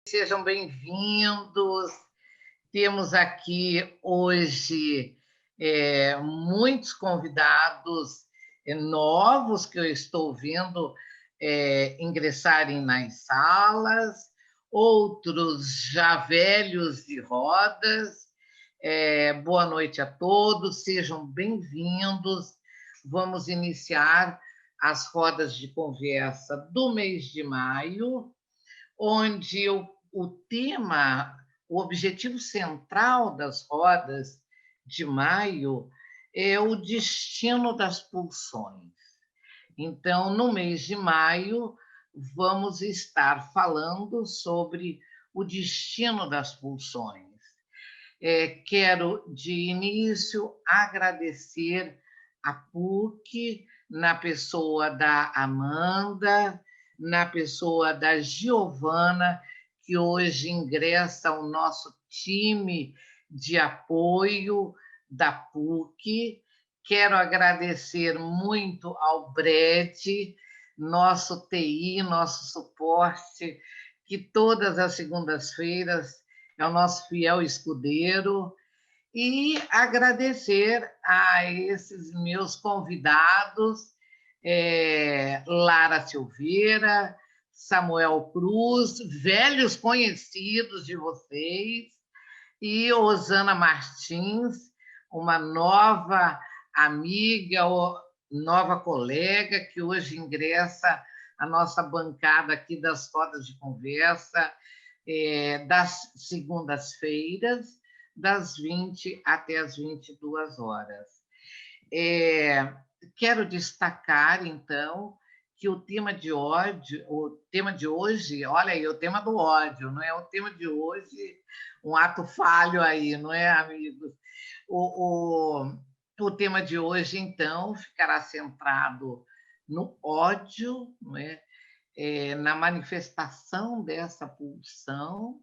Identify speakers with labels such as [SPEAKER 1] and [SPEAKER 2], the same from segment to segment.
[SPEAKER 1] Sejam bem-vindos. Temos aqui hoje muitos convidados novos que eu estou vendo ingressarem nas salas, outros já velhos de rodas. Boa noite a todos, sejam bem-vindos. Vamos iniciar as rodas de conversa do mês de maio, onde o tema, o objetivo central das rodas de maio é o destino das pulsões. Então, no mês de maio, vamos estar falando sobre o destino das pulsões. Quero, de início, agradecer a PUC, na pessoa da Amanda, na pessoa da Giovana, que hoje ingressa ao nosso time de apoio da PUC. Quero agradecer muito ao Brett, nosso TI, nosso suporte, que todas as segundas-feiras é o nosso fiel escudeiro, e agradecer a esses meus convidados, Lara Silveira, Samuel Cruz, velhos conhecidos de vocês, e Osana Martins, uma nova amiga, nova colega, que hoje ingressa a nossa bancada aqui das rodas de conversa, das segundas-feiras, das 20 até as 22 horas. Quero destacar, então, que o tema de hoje, olha aí, o tema do ódio, não é o tema de hoje, um ato falho aí, não é, amigos? O tema de hoje, então, ficará centrado no ódio, não é? Na manifestação dessa pulsão.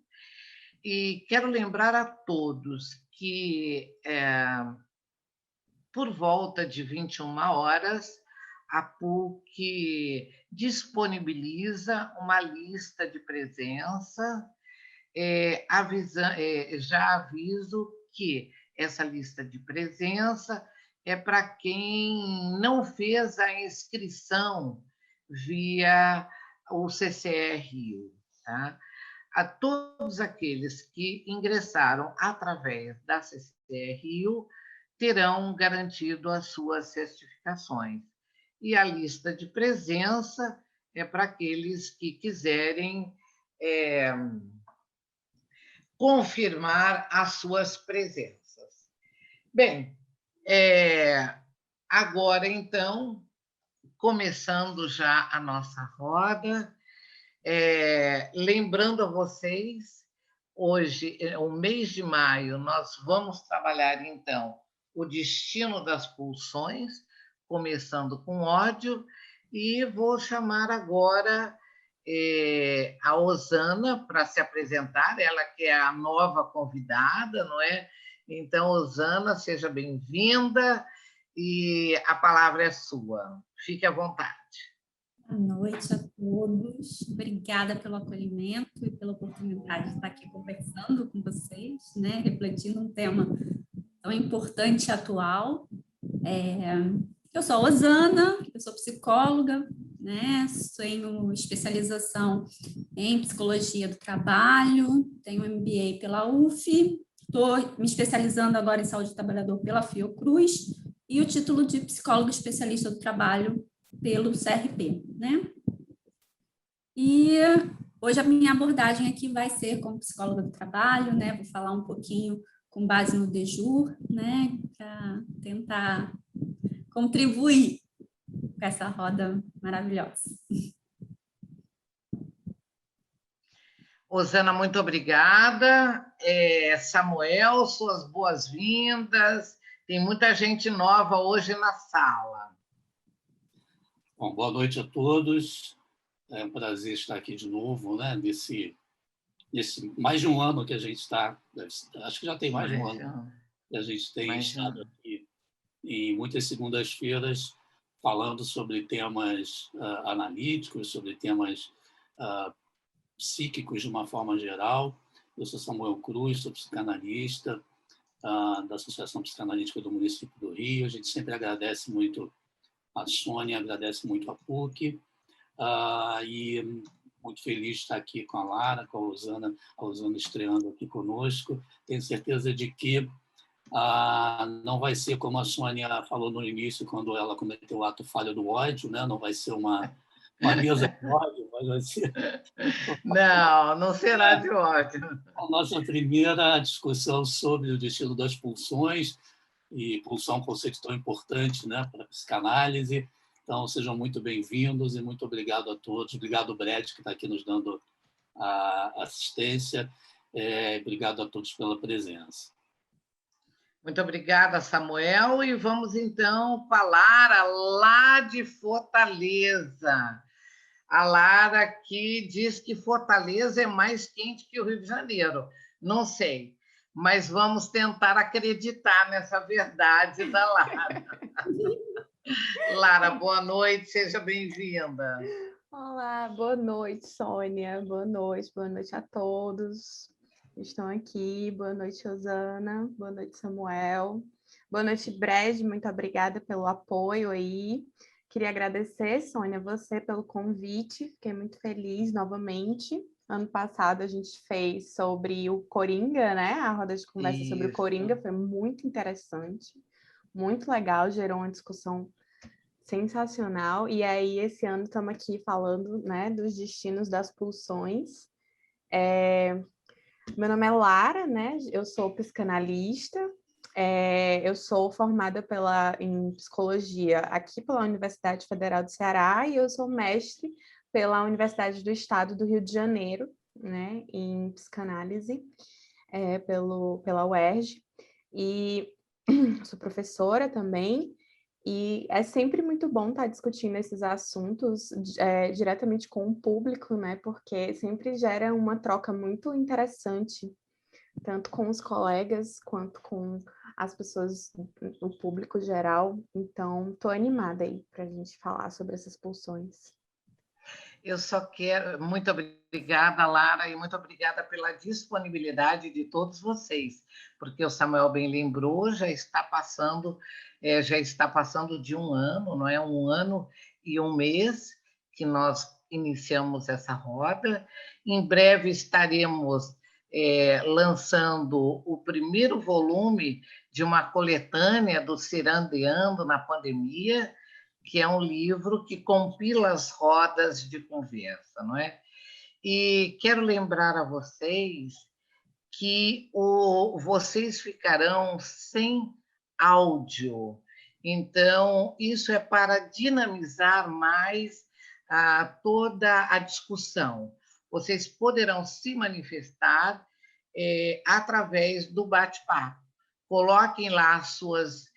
[SPEAKER 1] E quero lembrar a todos que, por volta de 21 horas, a PUC disponibiliza uma lista de presença. Já aviso que essa lista de presença é para quem não fez a inscrição via o CCR, tá? A todos aqueles que ingressaram através da CCRU terão garantido as suas certificações. E a lista de presença é para aqueles que quiserem confirmar as suas presenças. Bem, agora, então, começando já a nossa roda, lembrando a vocês, hoje, o mês de maio, nós vamos trabalhar, então, o destino das pulsões, começando com ódio, e vou chamar agora a Osana para se apresentar, ela que é a nova convidada, não é? Então, Osana, seja bem-vinda e a palavra é sua. Fique à vontade.
[SPEAKER 2] Boa noite a todos. Obrigada pelo acolhimento e pela oportunidade de estar aqui conversando com vocês, né? Refletindo um tema tão importante e atual. Eu sou a Osana, eu sou psicóloga, né? Tenho especialização em psicologia do trabalho, tenho MBA pela UF, estou me especializando agora em saúde do trabalhador pela Fiocruz e o título de psicóloga especialista do trabalho pelo CRP, né? E hoje a minha abordagem aqui vai ser como psicóloga do trabalho, né? Vou falar um pouquinho com base no DEJUR, né? Para tentar contribuir com essa roda maravilhosa.
[SPEAKER 1] Osana, muito obrigada. Samuel, suas boas-vindas. Tem muita gente nova hoje na sala.
[SPEAKER 3] Bom, boa noite a todos. É um prazer estar aqui de novo, né? Nesse mais de um ano que a gente está, acho que já tem mais de um ano que a gente tem estado aqui em muitas segundas-feiras falando sobre temas analíticos, sobre temas psíquicos de uma forma geral. Eu sou Samuel Cruz, sou psicanalista da Associação Psicanalítica do Município do Rio. A gente sempre agradece muito a Sônia, agradece muito a PUC, e muito feliz de estar aqui com a Lara, com a Rosana estreando aqui conosco. Tenho certeza de que não vai ser como a Sônia falou no início, quando ela cometeu o ato falho do ódio, né? Não vai ser uma mesa de ódio, mas vai ser...
[SPEAKER 1] Não, não será de ódio.
[SPEAKER 3] A nossa primeira discussão sobre o destino das pulsões, e pulsão é um conceito tão importante, né, para a psicanálise. Então, sejam muito bem-vindos e muito obrigado a todos. Obrigado, Brett, que está aqui nos dando a assistência. Obrigado a todos pela presença.
[SPEAKER 1] Muito obrigada, Samuel. E vamos, então, com a Lara, lá de Fortaleza. A Lara que diz que Fortaleza é mais quente que o Rio de Janeiro. Não sei, mas vamos tentar acreditar nessa verdade da Lara. Lara, boa noite, seja bem-vinda.
[SPEAKER 4] Olá, boa noite, Sônia. Boa noite a todos que estão aqui. Boa noite, Rosana. Boa noite, Samuel. Boa noite, Brad. Muito obrigada pelo apoio aí. Queria agradecer, Sônia, você pelo convite. Fiquei muito feliz novamente. Ano passado a gente fez sobre o Coringa, né? A roda de conversa sobre o Coringa foi muito interessante, muito legal, gerou uma discussão sensacional. E aí, esse ano, estamos aqui falando, né, dos destinos das pulsões. Meu nome é Lara, né? Eu sou psicanalista. Eu sou formada em psicologia aqui pela Universidade Federal do Ceará e eu sou mestre pela Universidade do Estado do Rio de Janeiro, né, em psicanálise, pela UERJ. E sou professora também. E é sempre muito bom estar discutindo esses assuntos diretamente com o público, né? Porque sempre gera uma troca muito interessante, tanto com os colegas quanto com as pessoas, o público geral. Então, estou animada aí para a gente falar sobre essas pulsões.
[SPEAKER 1] Eu só quero... Muito obrigada, Lara, e muito obrigada pela disponibilidade de todos vocês, porque o Samuel bem lembrou, já está passando de um ano, não é? 1 ano e 1 mês que nós iniciamos essa roda. Em breve estaremos lançando o primeiro volume de uma coletânea do Cirandeando na Pandemia, que é um livro que compila as rodas de conversa, não é? E quero lembrar a vocês que vocês ficarão sem áudio. Então, isso é para dinamizar mais toda a discussão. Vocês poderão se manifestar através do bate-papo. Coloquem lá suas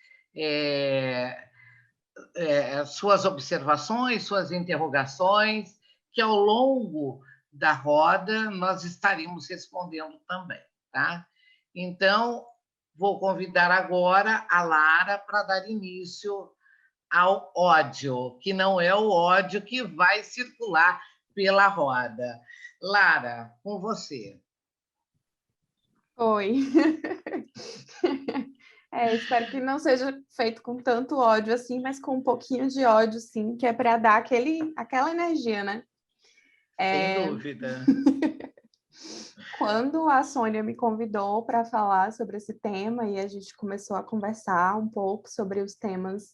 [SPEAKER 1] observações, suas interrogações, que ao longo da roda nós estaremos respondendo também, tá? Então, vou convidar agora a Lara para dar início ao ódio, que não é o ódio que vai circular pela roda. Lara, com você.
[SPEAKER 4] Oi. Espero que não seja feito com tanto ódio assim, mas com um pouquinho de ódio, sim, que é para dar aquela energia, né?
[SPEAKER 1] Sem dúvida.
[SPEAKER 4] Quando a Sônia me convidou para falar sobre esse tema e a gente começou a conversar um pouco sobre os temas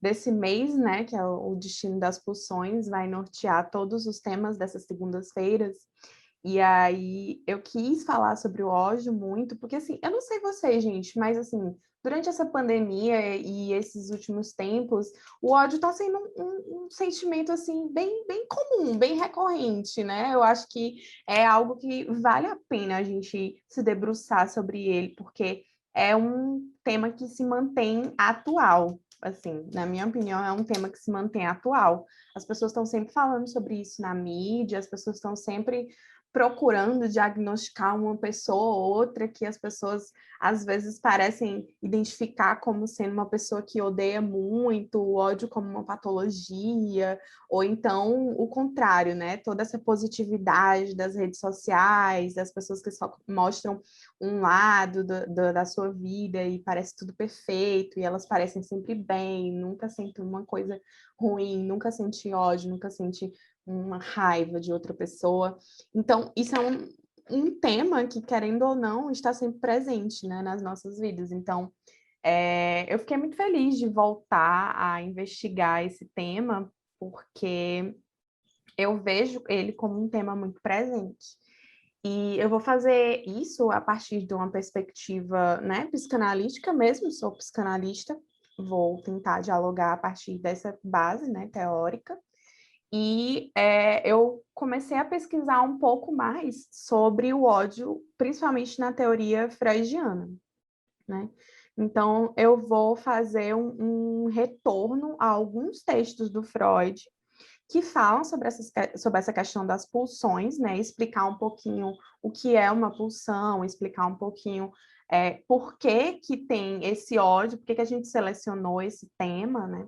[SPEAKER 4] desse mês, né, que é o Destino das Pulsões, vai nortear todos os temas dessas segundas-feiras. E aí eu quis falar sobre o ódio muito, porque assim, eu não sei vocês, gente, mas assim, durante essa pandemia e esses últimos tempos, o ódio está sendo um sentimento assim bem comum, bem recorrente, né? Eu acho que é algo que vale a pena a gente se debruçar sobre ele, porque é um tema que se mantém atual. Assim, na minha opinião, é um tema que se mantém atual. As pessoas estão sempre falando sobre isso na mídia, as pessoas estão sempre procurando diagnosticar uma pessoa ou outra que as pessoas às vezes parecem identificar como sendo uma pessoa que odeia muito, o ódio como uma patologia, ou então o contrário, né? Toda essa positividade das redes sociais, das pessoas que só mostram um lado da sua vida e parece tudo perfeito, e elas parecem sempre bem, nunca sentem uma coisa ruim, nunca sente ódio, nunca sente uma raiva de outra pessoa. Então, isso é um tema que, querendo ou não, está sempre presente, né, nas nossas vidas. Então, eu fiquei muito feliz de voltar a investigar esse tema, porque eu vejo ele como um tema muito presente. E eu vou fazer isso a partir de uma perspectiva, né, psicanalítica mesmo, sou psicanalista, vou tentar dialogar a partir dessa base, né, teórica. E eu comecei a pesquisar um pouco mais sobre o ódio, principalmente na teoria freudiana, né? Então, eu vou fazer um retorno a alguns textos do Freud que falam sobre essa questão das pulsões, né? Explicar um pouquinho o que é uma pulsão, explicar um pouquinho por que que tem esse ódio, por que que a gente selecionou esse tema, né?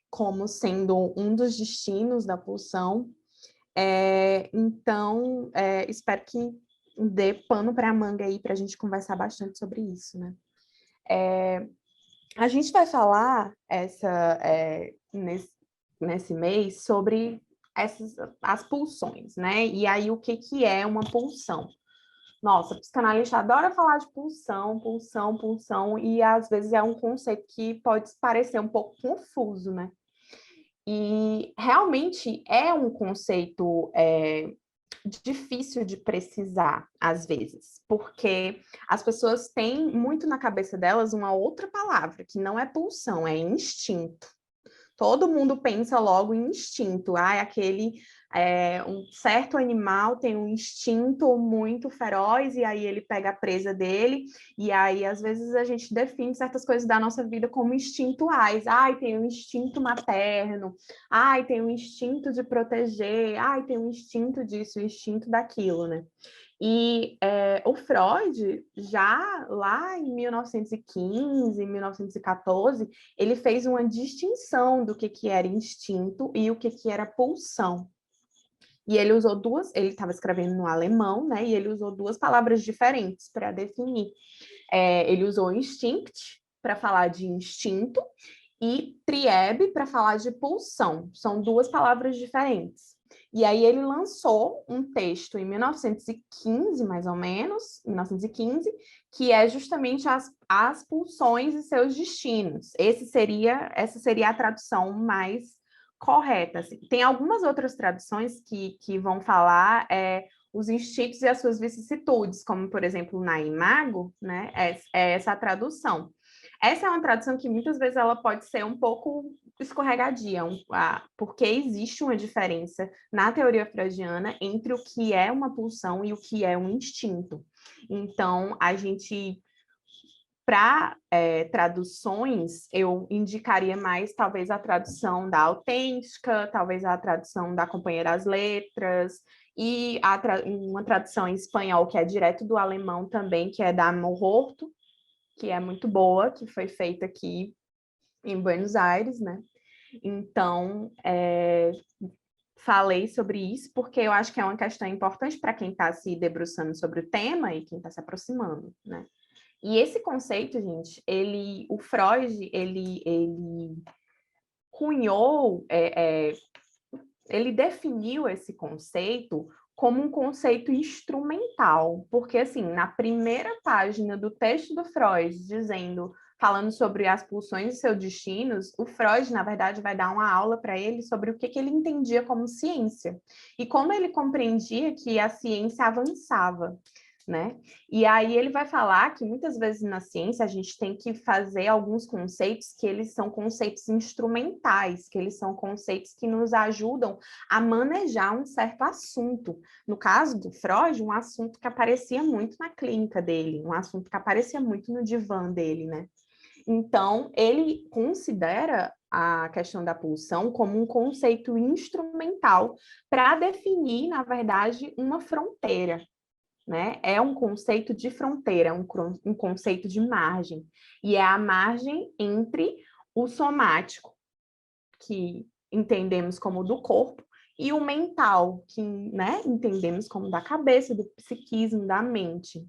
[SPEAKER 4] Como sendo um dos destinos da pulsão. Então, espero que dê pano para a manga aí para a gente conversar bastante sobre isso, né? A gente vai falar nesse mês sobre as pulsões, né? E aí, o que é uma pulsão? Nossa, psicanalista adora falar de pulsão, pulsão, pulsão, e às vezes é um conceito que pode parecer um pouco confuso, né? E realmente é um conceito difícil de precisar, às vezes, porque as pessoas têm muito na cabeça delas uma outra palavra, que não é pulsão, é instinto. Todo mundo pensa logo em instinto. Um certo animal tem um instinto muito feroz e aí ele pega a presa dele e aí às vezes a gente define certas coisas da nossa vida como instintuais. Tem um instinto materno. Tem um instinto de proteger. Tem um instinto disso, um instinto daquilo, né? E o Freud, já lá em 1915, 1914, ele fez uma distinção do que era instinto e o que era pulsão. E ele usou ele estava escrevendo no alemão, né? E ele usou duas palavras diferentes para definir. Ele usou instinct para falar de instinto e trieb para falar de pulsão. São duas palavras diferentes. E aí ele lançou um texto em 1915, mais ou menos, 1915, que é justamente as pulsões e seus destinos. Essa seria a tradução mais correta. Assim. Tem algumas outras traduções que vão falar os instintos e as suas vicissitudes, como, por exemplo, na Imago, né? É essa a tradução. Essa é uma tradução que muitas vezes ela pode ser um pouco escorregadia, porque existe uma diferença na teoria freudiana entre o que é uma pulsão e o que é um instinto. Então, para traduções, eu indicaria mais, talvez, a tradução da Autêntica, talvez a tradução da Companhia das Letras, e uma tradução em espanhol, que é direto do alemão também, que é da Mororto, que é muito boa, que foi feita aqui em Buenos Aires, né? Então, falei sobre isso porque eu acho que é uma questão importante para quem está se debruçando sobre o tema e quem está se aproximando, né? E esse conceito, gente, o Freud, ele cunhou, ele definiu esse conceito como um conceito instrumental, porque, assim, na primeira página do texto do Freud, falando sobre as pulsões e seus destinos, o Freud, na verdade, vai dar uma aula para ele sobre o que ele entendia como ciência, e como ele compreendia que a ciência avançava, né? E aí ele vai falar que muitas vezes na ciência a gente tem que fazer alguns conceitos que eles são conceitos instrumentais, que eles são conceitos que nos ajudam a manejar um certo assunto. No caso do Freud, um assunto que aparecia muito na clínica dele, um assunto que aparecia muito no divã dele, né? Então, ele considera a questão da pulsão como um conceito instrumental para definir, na verdade, uma fronteira, né? É um conceito de fronteira, um conceito de margem. E é a margem entre o somático, que entendemos como do corpo, e o mental, que, né, entendemos como da cabeça, do psiquismo, da mente.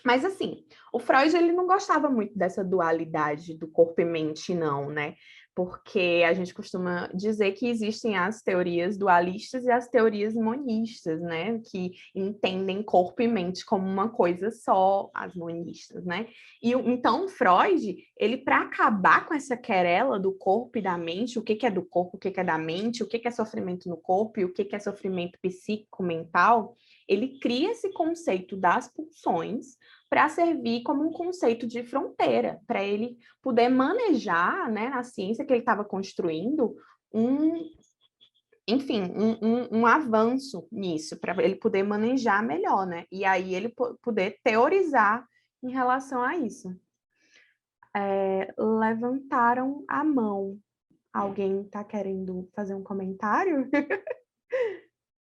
[SPEAKER 4] Mas, assim, o Freud, ele não gostava muito dessa dualidade do corpo e mente, não, né? Porque a gente costuma dizer que existem as teorias dualistas e as teorias monistas, né? Que entendem corpo e mente como uma coisa só, as monistas, né? E então, Freud, ele, para acabar com essa querela do corpo e da mente, o que é do corpo, o que é da mente, o que é sofrimento no corpo e o que é sofrimento psíquico-mental, ele cria esse conceito das pulsões para servir como um conceito de fronteira, para ele poder manejar, né, na ciência que ele estava construindo, um avanço nisso, para ele poder manejar melhor, né? E aí ele poder teorizar em relação a isso. Levantaram a mão. Alguém está querendo fazer um comentário?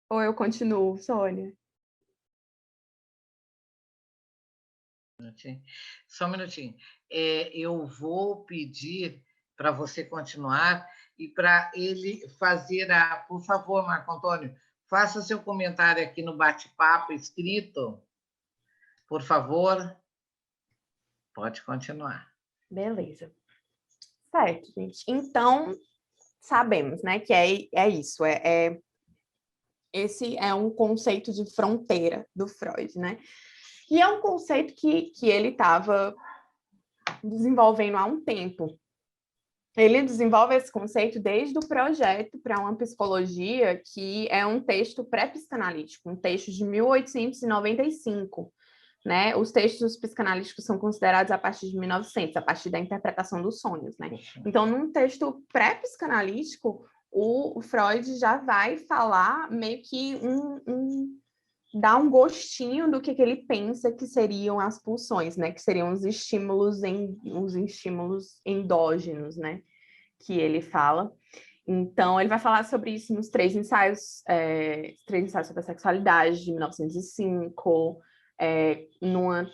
[SPEAKER 4] Ou eu continuo, Sônia?
[SPEAKER 1] Só um minutinho. Eu vou pedir para você continuar e para ele fazer Por favor, Marco Antônio, faça seu comentário aqui no bate-papo escrito. Por favor. Pode continuar.
[SPEAKER 4] Beleza. Certo, gente. Então, sabemos, né, que é isso. Esse é um conceito de fronteira do Freud, né? E é um conceito que ele estava desenvolvendo há um tempo. Ele desenvolve esse conceito desde o projeto para uma psicologia, que é um texto pré-psicanalítico, um texto de 1895. Né? Os textos psicanalíticos são considerados a partir de 1900, a partir da interpretação dos sonhos. Né? Então, num texto pré-psicanalítico, o Freud já vai falar meio que dar um gostinho do que ele pensa que seriam as pulsões, né? Que seriam os estímulos endógenos, né? Que ele fala. Então, ele vai falar sobre isso nos três ensaios sobre a sexualidade, de 1905.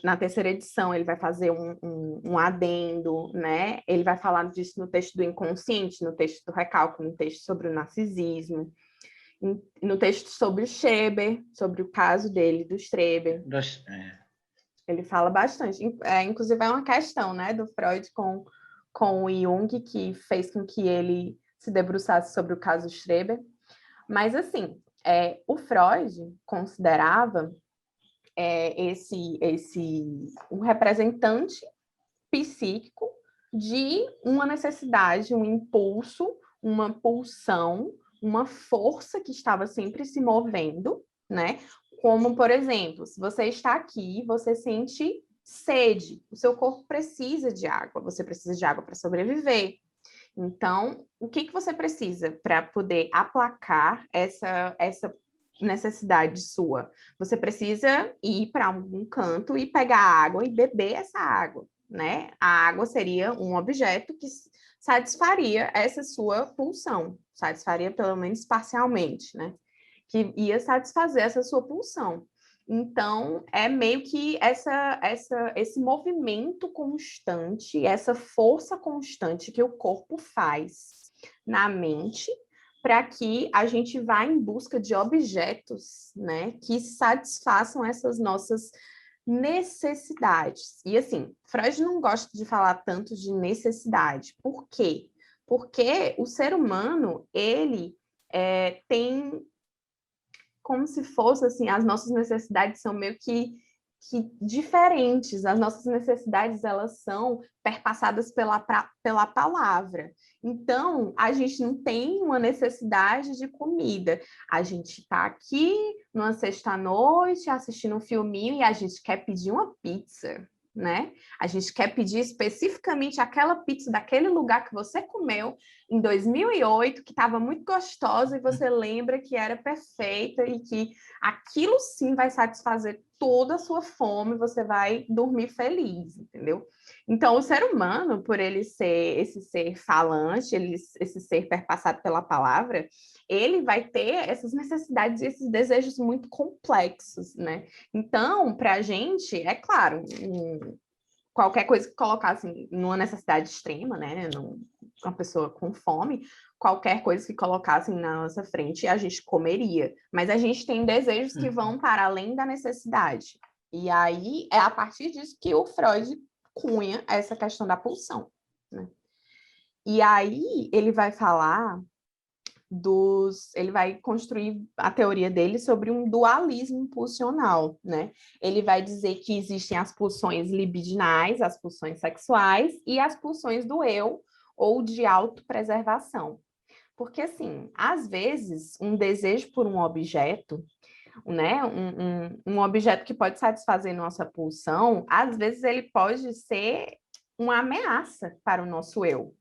[SPEAKER 4] Na terceira edição, ele vai fazer um adendo, né? Ele vai falar disso no texto do inconsciente, no texto do recálculo, no texto sobre o narcisismo, no texto sobre o Schreber, sobre o caso dele, do Schreber. Ele fala bastante. Inclusive, é uma questão, né, do Freud com o Jung, que fez com que ele se debruçasse sobre o caso Schreber. Mas, assim, o Freud considerava um representante psíquico de uma necessidade, um impulso, uma pulsão, uma força que estava sempre se movendo, né? Como, por exemplo, se você está aqui, você sente sede, o seu corpo precisa de água, você precisa de água para sobreviver. Então, o que você precisa para poder aplacar essa necessidade sua? Você precisa ir para algum canto e pegar água e beber essa água, né? A água seria um objeto que satisfaria essa sua pulsão, satisfaria pelo menos parcialmente, né? Que ia satisfazer essa sua pulsão. Então, é meio que esse movimento constante, essa força constante que o corpo faz na mente, para que a gente vá em busca de objetos, né, que satisfaçam essas nossas necessidades. E, assim, Freud não gosta de falar tanto de necessidade. Por quê? Porque o ser humano, ele tem como se fosse, assim, as nossas necessidades são meio que diferentes. As nossas necessidades, elas são perpassadas pela palavra. Então, a gente não tem uma necessidade de comida. A gente está aqui numa sexta-noite assistindo um filminho e a gente quer pedir uma pizza, né? A gente quer pedir especificamente aquela pizza daquele lugar que você comeu em 2008, que estava muito gostosa e você lembra que era perfeita e que aquilo sim vai satisfazer toda a sua fome, você vai dormir feliz, entendeu? Então, o ser humano, por ele ser esse ser falante, esse ser perpassado pela palavra, ele vai ter essas necessidades e esses desejos muito complexos, né? Então, para a gente, é claro, qualquer coisa que colocasse numa necessidade extrema, né? Uma pessoa com fome, qualquer coisa que colocassem na nossa frente, a gente comeria. Mas a gente tem desejos que vão para além da necessidade. E aí, é a partir disso que o Freud cunha essa questão da pulsão, né? E aí, ele vai falar ele vai construir a teoria dele sobre um dualismo pulsional, né? Ele vai dizer que existem as pulsões libidinais, as pulsões sexuais e as pulsões do eu ou de autopreservação. Porque, assim, às vezes, um desejo por um objeto, né? Um objeto que pode satisfazer nossa pulsão, às vezes ele pode ser uma ameaça para o nosso eu.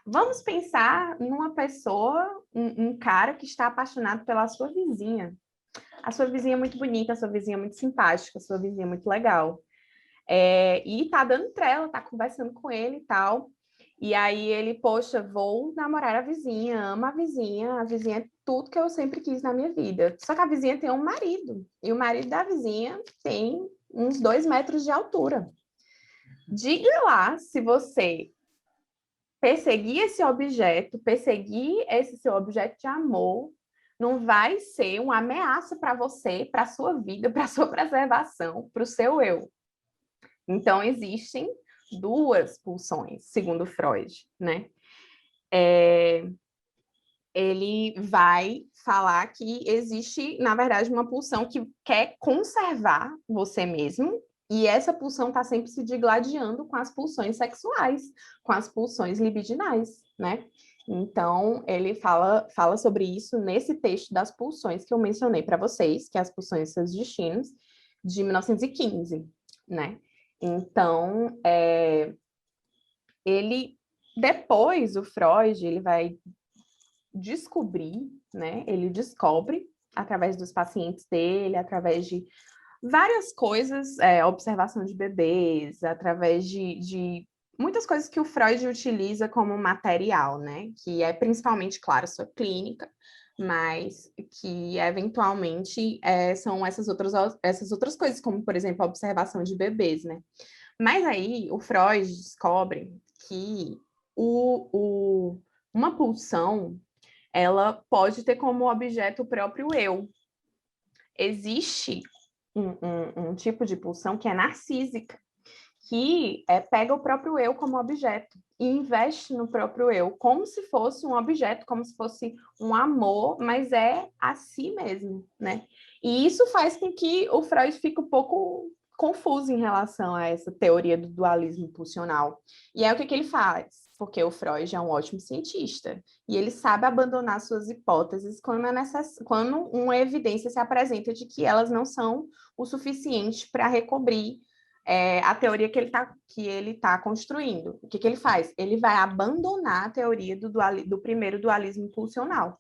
[SPEAKER 4] Vamos pensar numa pessoa, um cara que está apaixonado pela sua vizinha. A sua vizinha é muito bonita, a sua vizinha é muito simpática, a sua vizinha é muito legal. E tá dando trela, tá conversando com ele e tal. E aí ele, poxa, vou namorar a vizinha, amo a vizinha é tudo que eu sempre quis na minha vida. Só que a vizinha tem um marido, e o marido da vizinha tem uns 2 metros de altura. Diga lá se você perseguir esse objeto, perseguir esse seu objeto de amor, não vai ser uma ameaça para você, para a sua vida, para a sua preservação, para o seu eu. Então, existem 2 pulsões, segundo Freud, né? Ele vai falar que existe, na verdade, uma pulsão que quer conservar você mesmo, e essa pulsão está sempre se digladiando com as pulsões sexuais, com as pulsões libidinais, né? Então, ele fala sobre isso nesse texto das pulsões que eu mencionei para vocês, que é As Pulsões e Seus Destinos, de 1915, né? Então, depois, o Freud, ele vai descobrir, né? Ele descobre, através dos pacientes dele, através de várias coisas, observação de bebês, através de muitas coisas que o Freud utiliza como material, né? Que é principalmente, claro, sua clínica, mas que eventualmente são essas outras coisas, como, por exemplo, a observação de bebês, né? Mas aí o Freud descobre que uma pulsão ela pode ter como objeto o próprio eu. Existe um tipo de pulsão que é narcísica, que pega o próprio eu como objeto e investe no próprio eu, como se fosse um objeto, como se fosse um amor, mas é a si mesmo, né? E isso faz com que o Freud fique um pouco confuso em relação a essa teoria do dualismo pulsional. E é o que ele faz, porque o Freud é um ótimo cientista, e ele sabe abandonar suas hipóteses quando uma evidência se apresenta de que elas não são o suficiente para recobrir a teoria que ele tá construindo. O que ele faz? Ele vai abandonar a teoria do primeiro dualismo pulsional,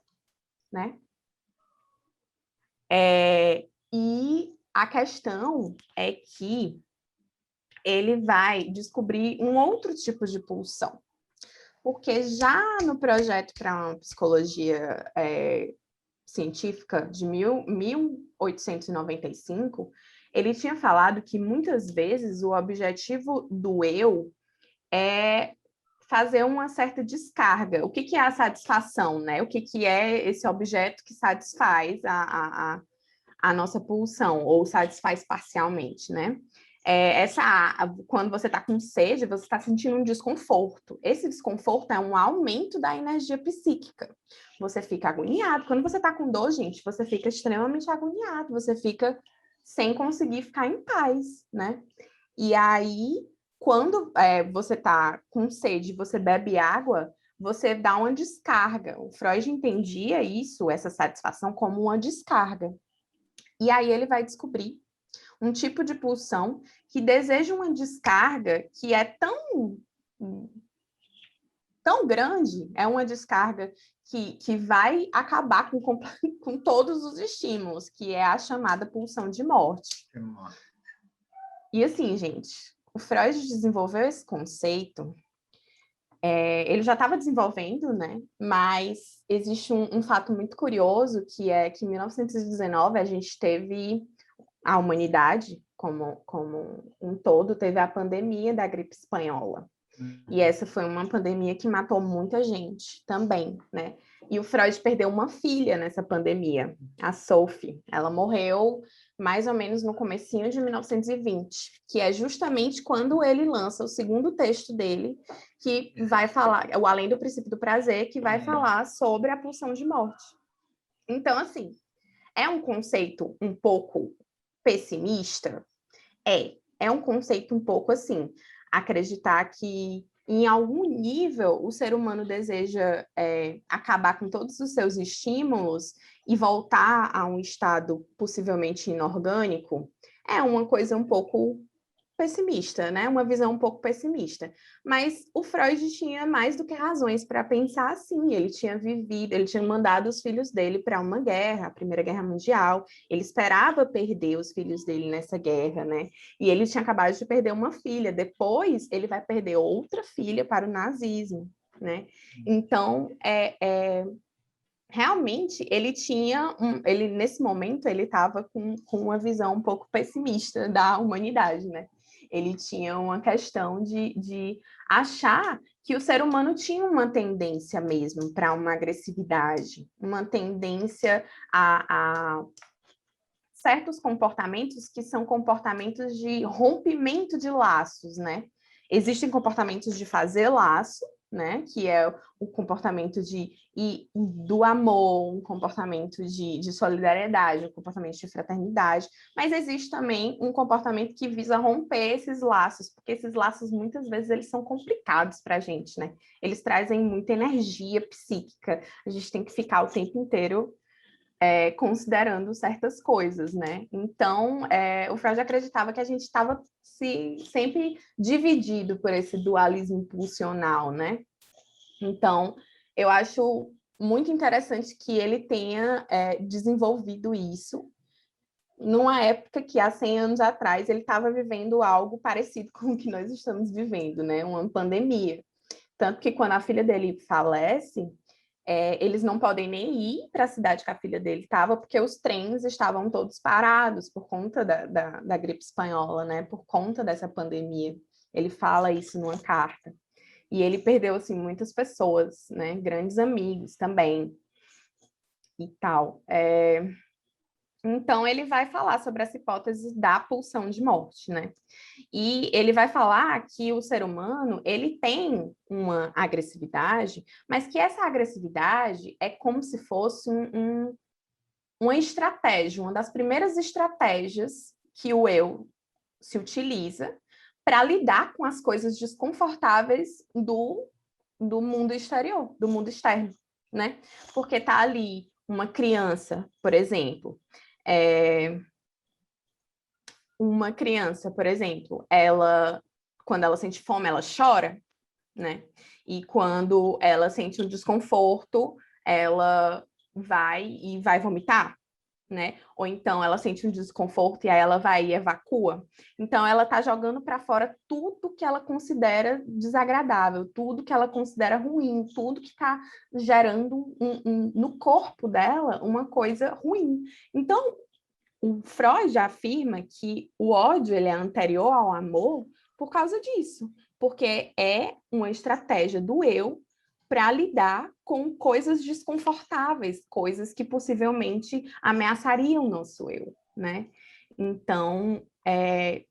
[SPEAKER 4] né? E a questão é que ele vai descobrir um outro tipo de pulsão, porque já no projeto para uma psicologia científica de 1895, ele tinha falado que muitas vezes o objetivo do eu é fazer uma certa descarga. O que é a satisfação, né? O que é esse objeto que satisfaz a nossa pulsão, ou satisfaz parcialmente, né? Quando você está com sede, você está sentindo um desconforto. Esse desconforto é um aumento da energia psíquica. Você fica agoniado. Quando você está com dor, gente, você fica extremamente agoniado, você fica sem conseguir ficar em paz, né? E aí, quando você está com sede, você bebe água, você dá uma descarga. O Freud entendia isso, essa satisfação, como uma descarga. E aí ele vai descobrir um tipo de pulsão que deseja uma descarga que é tão grande, é uma descarga que vai acabar com todos os estímulos, que é a chamada pulsão de morte. E assim, gente, o Freud desenvolveu esse conceito, ele já estava desenvolvendo, né? Mas existe um fato muito curioso, que é que em 1919 a gente teve a humanidade, como um todo, teve a pandemia da gripe espanhola. E essa foi uma pandemia que matou muita gente também, né? E o Freud perdeu uma filha nessa pandemia, a Sophie. Ela morreu mais ou menos no comecinho de 1920, que é justamente quando ele lança o segundo texto dele, que vai falar, o Além do Princípio do Prazer, que vai falar sobre a pulsão de morte. Então, assim, é um conceito um pouco pessimista? É um conceito um pouco assim, acreditar que em algum nível o ser humano deseja acabar com todos os seus estímulos e voltar a um estado possivelmente inorgânico, é uma coisa um pouco pessimista, né? Uma visão um pouco pessimista. Mas o Freud tinha mais do que razões para pensar assim. Ele tinha mandado os filhos dele para uma guerra, a Primeira Guerra Mundial. Ele esperava perder os filhos dele nessa guerra, né? E ele tinha acabado de perder uma filha. Depois, ele vai perder outra filha para o nazismo, né? Então, realmente ele tinha nesse momento ele estava com uma visão um pouco pessimista da humanidade, né? Ele tinha uma questão de achar que o ser humano tinha uma tendência mesmo para uma agressividade, uma tendência a certos comportamentos que são comportamentos de rompimento de laços, né? Existem comportamentos de fazer laço, né? Que é o comportamento do amor, um comportamento de solidariedade, um comportamento de fraternidade, mas existe também um comportamento que visa romper esses laços, porque esses laços muitas vezes eles são complicados para a gente, né? Eles trazem muita energia psíquica, a gente tem que ficar o tempo inteiro considerando certas coisas, né? Então, o Freud acreditava que a gente estava sempre dividido por esse dualismo pulsional, né? Então, eu acho muito interessante que ele tenha desenvolvido isso numa época que, há 100 anos atrás, ele estava vivendo algo parecido com o que nós estamos vivendo, né? Uma pandemia. Tanto que quando a filha dele falece, eles não podem nem ir para a cidade que a filha dele estava, porque os trens estavam todos parados por conta da gripe espanhola, né? Por conta dessa pandemia. Ele fala isso numa carta. E ele perdeu, assim, muitas pessoas, né? Grandes amigos também e tal. Então, ele vai falar sobre essa hipótese da pulsão de morte, né? E ele vai falar que o ser humano, ele tem uma agressividade, mas que essa agressividade é como se fosse uma estratégia, uma das primeiras estratégias que o eu se utiliza para lidar com as coisas desconfortáveis do mundo exterior, do mundo externo, né? Porque tá ali uma criança, por exemplo, quando ela sente fome, ela chora, né? E quando ela sente um desconforto, ela vai vomitar, né? Ou então ela sente um desconforto e aí ela vai e evacua. Então ela tá jogando para fora tudo que ela considera desagradável, tudo que ela considera ruim, tudo que está gerando no corpo dela uma coisa ruim. Então o Freud afirma que o ódio ele é anterior ao amor por causa disso, porque é uma estratégia do eu para lidar com coisas desconfortáveis, coisas que possivelmente ameaçariam o nosso eu, né? Então,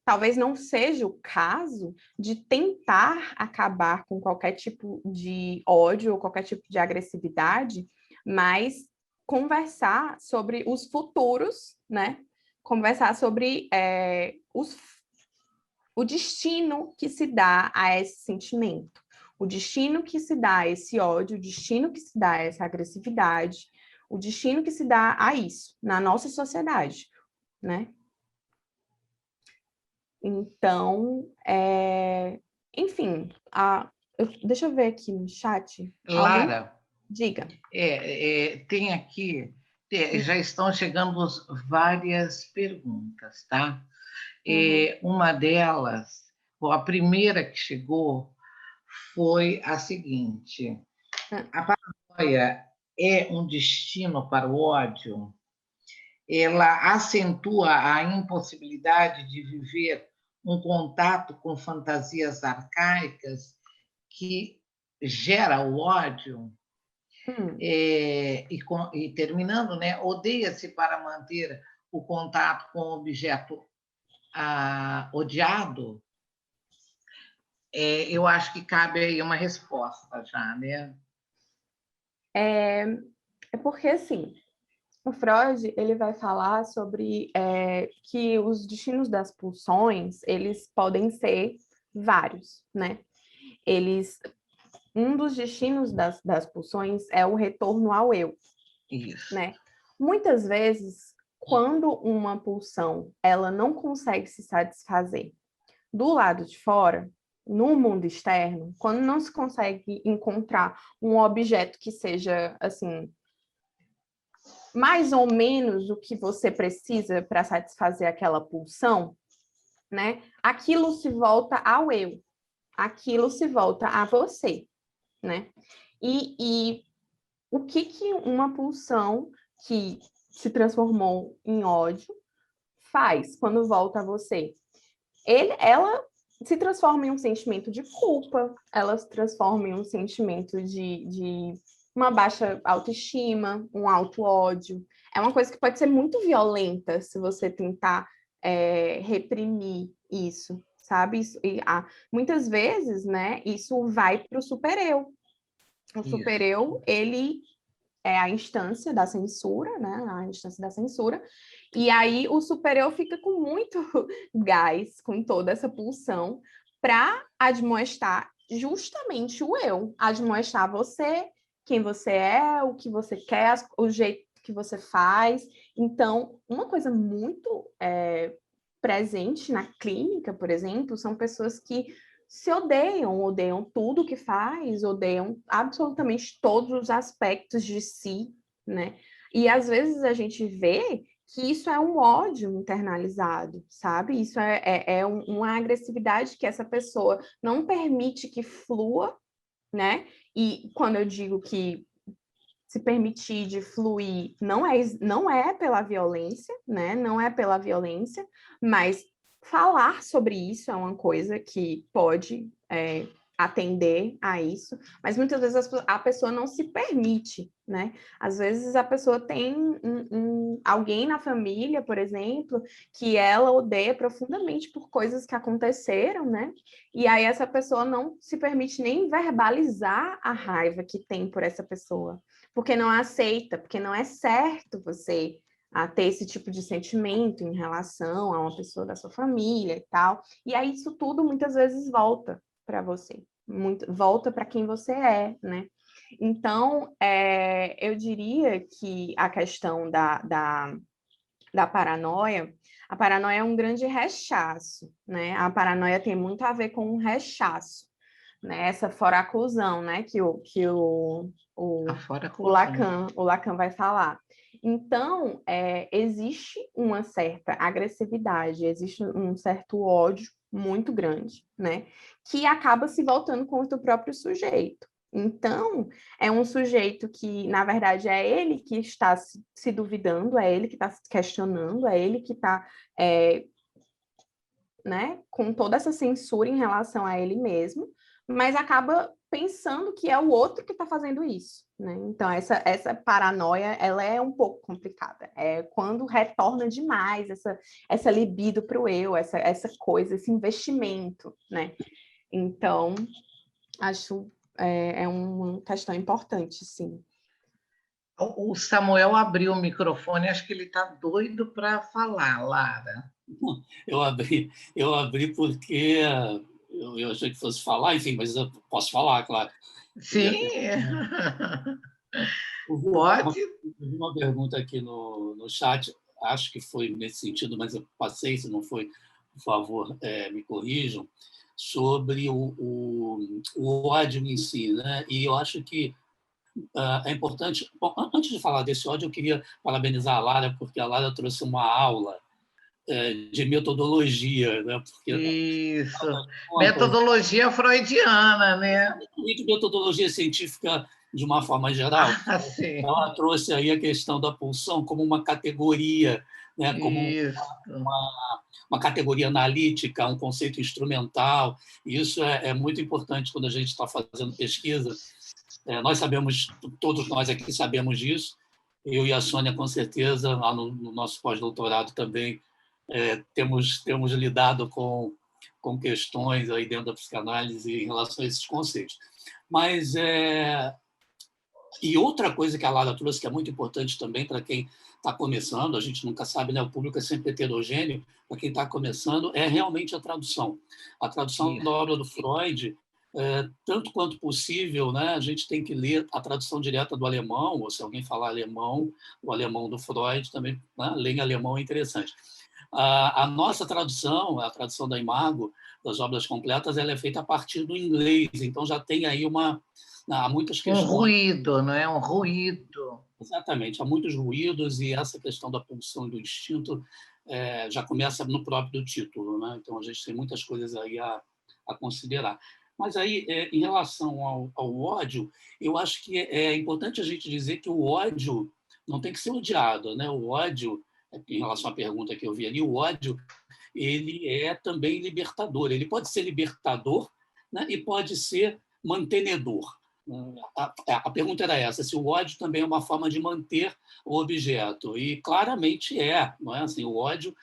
[SPEAKER 4] talvez não seja o caso de tentar acabar com qualquer tipo de ódio ou qualquer tipo de agressividade, mas conversar sobre os futuros, né? Conversar sobre o destino que se dá a esse sentimento, o destino que se dá a esse ódio, o destino que se dá a essa agressividade, o destino que se dá a isso na nossa sociedade, né? Então, enfim, deixa eu ver aqui no chat.
[SPEAKER 1] Lara,
[SPEAKER 4] Diga.
[SPEAKER 1] Tem aqui, já estão chegando várias perguntas, tá? Uma delas, a primeira que chegou foi a seguinte: a paranoia é um destino para o ódio? Ela acentua a impossibilidade de viver um contato com fantasias arcaicas que gera o ódio? E terminando, né, odeia-se para manter o contato com o objeto odiado? Eu acho que cabe aí uma resposta já, né?
[SPEAKER 4] É porque, assim, o Freud ele vai falar sobre que os destinos das pulsões, eles podem ser vários, né? Um dos destinos das pulsões é o retorno ao eu.
[SPEAKER 1] Isso.
[SPEAKER 4] Né? Muitas vezes, quando uma pulsão ela não consegue se satisfazer do lado de fora, no mundo externo, quando não se consegue encontrar um objeto que seja assim mais ou menos o que você precisa para satisfazer aquela pulsão, né? Aquilo se volta ao eu, aquilo se volta a você, né? E o que uma pulsão que se transformou em ódio faz quando volta a você? Ela se transforma em um sentimento de culpa, ela se transforma em um sentimento de uma baixa autoestima, um auto-ódio. É uma coisa que pode ser muito violenta se você tentar reprimir isso, sabe? Muitas vezes, né, isso vai para o super-eu. O super-eu, ele é a instância da censura, né? A instância da censura. E aí o super-eu fica com muito gás, com toda essa pulsão, para admoestar justamente o eu, admoestar você, quem você é, o que você quer, o jeito que você faz. Então, uma coisa muito presente na clínica, por exemplo, são pessoas que se odeiam tudo que faz, odeiam absolutamente todos os aspectos de si, né? E às vezes a gente vê que isso é um ódio internalizado, sabe? Isso uma agressividade que essa pessoa não permite que flua, né? E quando eu digo que se permitir de fluir não é pela violência, né? Não é pela violência, mas falar sobre isso é uma coisa que pode atender a isso, mas muitas vezes a pessoa não se permite, né? Às vezes a pessoa tem alguém na família, por exemplo, que ela odeia profundamente por coisas que aconteceram, né? E aí essa pessoa não se permite nem verbalizar a raiva que tem por essa pessoa, porque não aceita, porque não é certo você ter esse tipo de sentimento em relação a uma pessoa da sua família e tal. E aí isso tudo muitas vezes volta para você, volta para quem você é, né? Então, eu diria que a questão da paranoia, a paranoia é um grande rechaço, né? A paranoia tem muito a ver com um rechaço, né? Essa foraclusão, né? Que o Lacan vai falar. Então, existe uma certa agressividade, existe um certo ódio muito grande, né? Que acaba se voltando contra o próprio sujeito. Então, é um sujeito que, na verdade, é ele que está se duvidando, é ele que está se questionando, é ele que está né, com toda essa censura em relação a ele mesmo, mas acaba pensando que é o outro que está fazendo isso, né? Então, essa paranoia, ela é um pouco complicada. É quando retorna demais essa libido para o eu, essa coisa, esse investimento, né? Então, acho uma questão importante, sim.
[SPEAKER 1] O Samuel abriu o microfone, acho que ele está doido para falar, Lara.
[SPEAKER 3] Eu abri porque eu achei que fosse falar, enfim, mas eu posso falar, claro.
[SPEAKER 1] Sim. Pode.
[SPEAKER 3] Uma pergunta aqui no chat, acho que foi nesse sentido, mas eu passei, se não foi, por favor, me corrijam, sobre o ódio em si, né? E eu acho que é importante... Bom, antes de falar desse ódio, eu queria parabenizar a Lara, porque a Lara trouxe uma aula de metodologia, né? Porque,
[SPEAKER 1] isso, metodologia freudiana, né?
[SPEAKER 3] Metodologia científica de uma forma geral.
[SPEAKER 1] Sim.
[SPEAKER 3] Ela trouxe aí a questão da pulsão como uma categoria, né? Como uma categoria analítica, um conceito instrumental. E isso é muito importante quando a gente está fazendo pesquisa. Nós sabemos, todos nós aqui sabemos disso. Eu e a Sônia, com certeza, lá no nosso pós-doutorado também, temos lidado com questões aí dentro da psicanálise em relação a esses conceitos. Mas, e outra coisa que a Lara trouxe, que é muito importante também para quem está começando, a gente nunca sabe, né? O público é sempre heterogêneo, para quem está começando, é realmente a tradução. A tradução da obra do Freud, tanto quanto possível, né? A gente tem que ler a tradução direta do alemão, ou se alguém falar alemão, o alemão do Freud também, né? Ler em alemão é interessante. A nossa tradução, a tradução da Imago, das obras completas, ela é feita a partir do inglês, então já tem aí há muitas questões.
[SPEAKER 1] Um ruído, não é? Um ruído.
[SPEAKER 3] Exatamente, há muitos ruídos e essa questão da pulsão e do instinto já começa no próprio título, né? Então a gente tem muitas coisas aí a considerar. Mas aí, em relação ao ódio, eu acho que é importante a gente dizer que o ódio não tem que ser odiado, né? O ódio, em relação à pergunta que eu vi ali, o ódio ele é também libertador. Ele pode ser libertador, né? E pode ser mantenedor. A pergunta era essa, se o ódio também é uma forma de manter o objeto. E claramente não é assim? O ódio,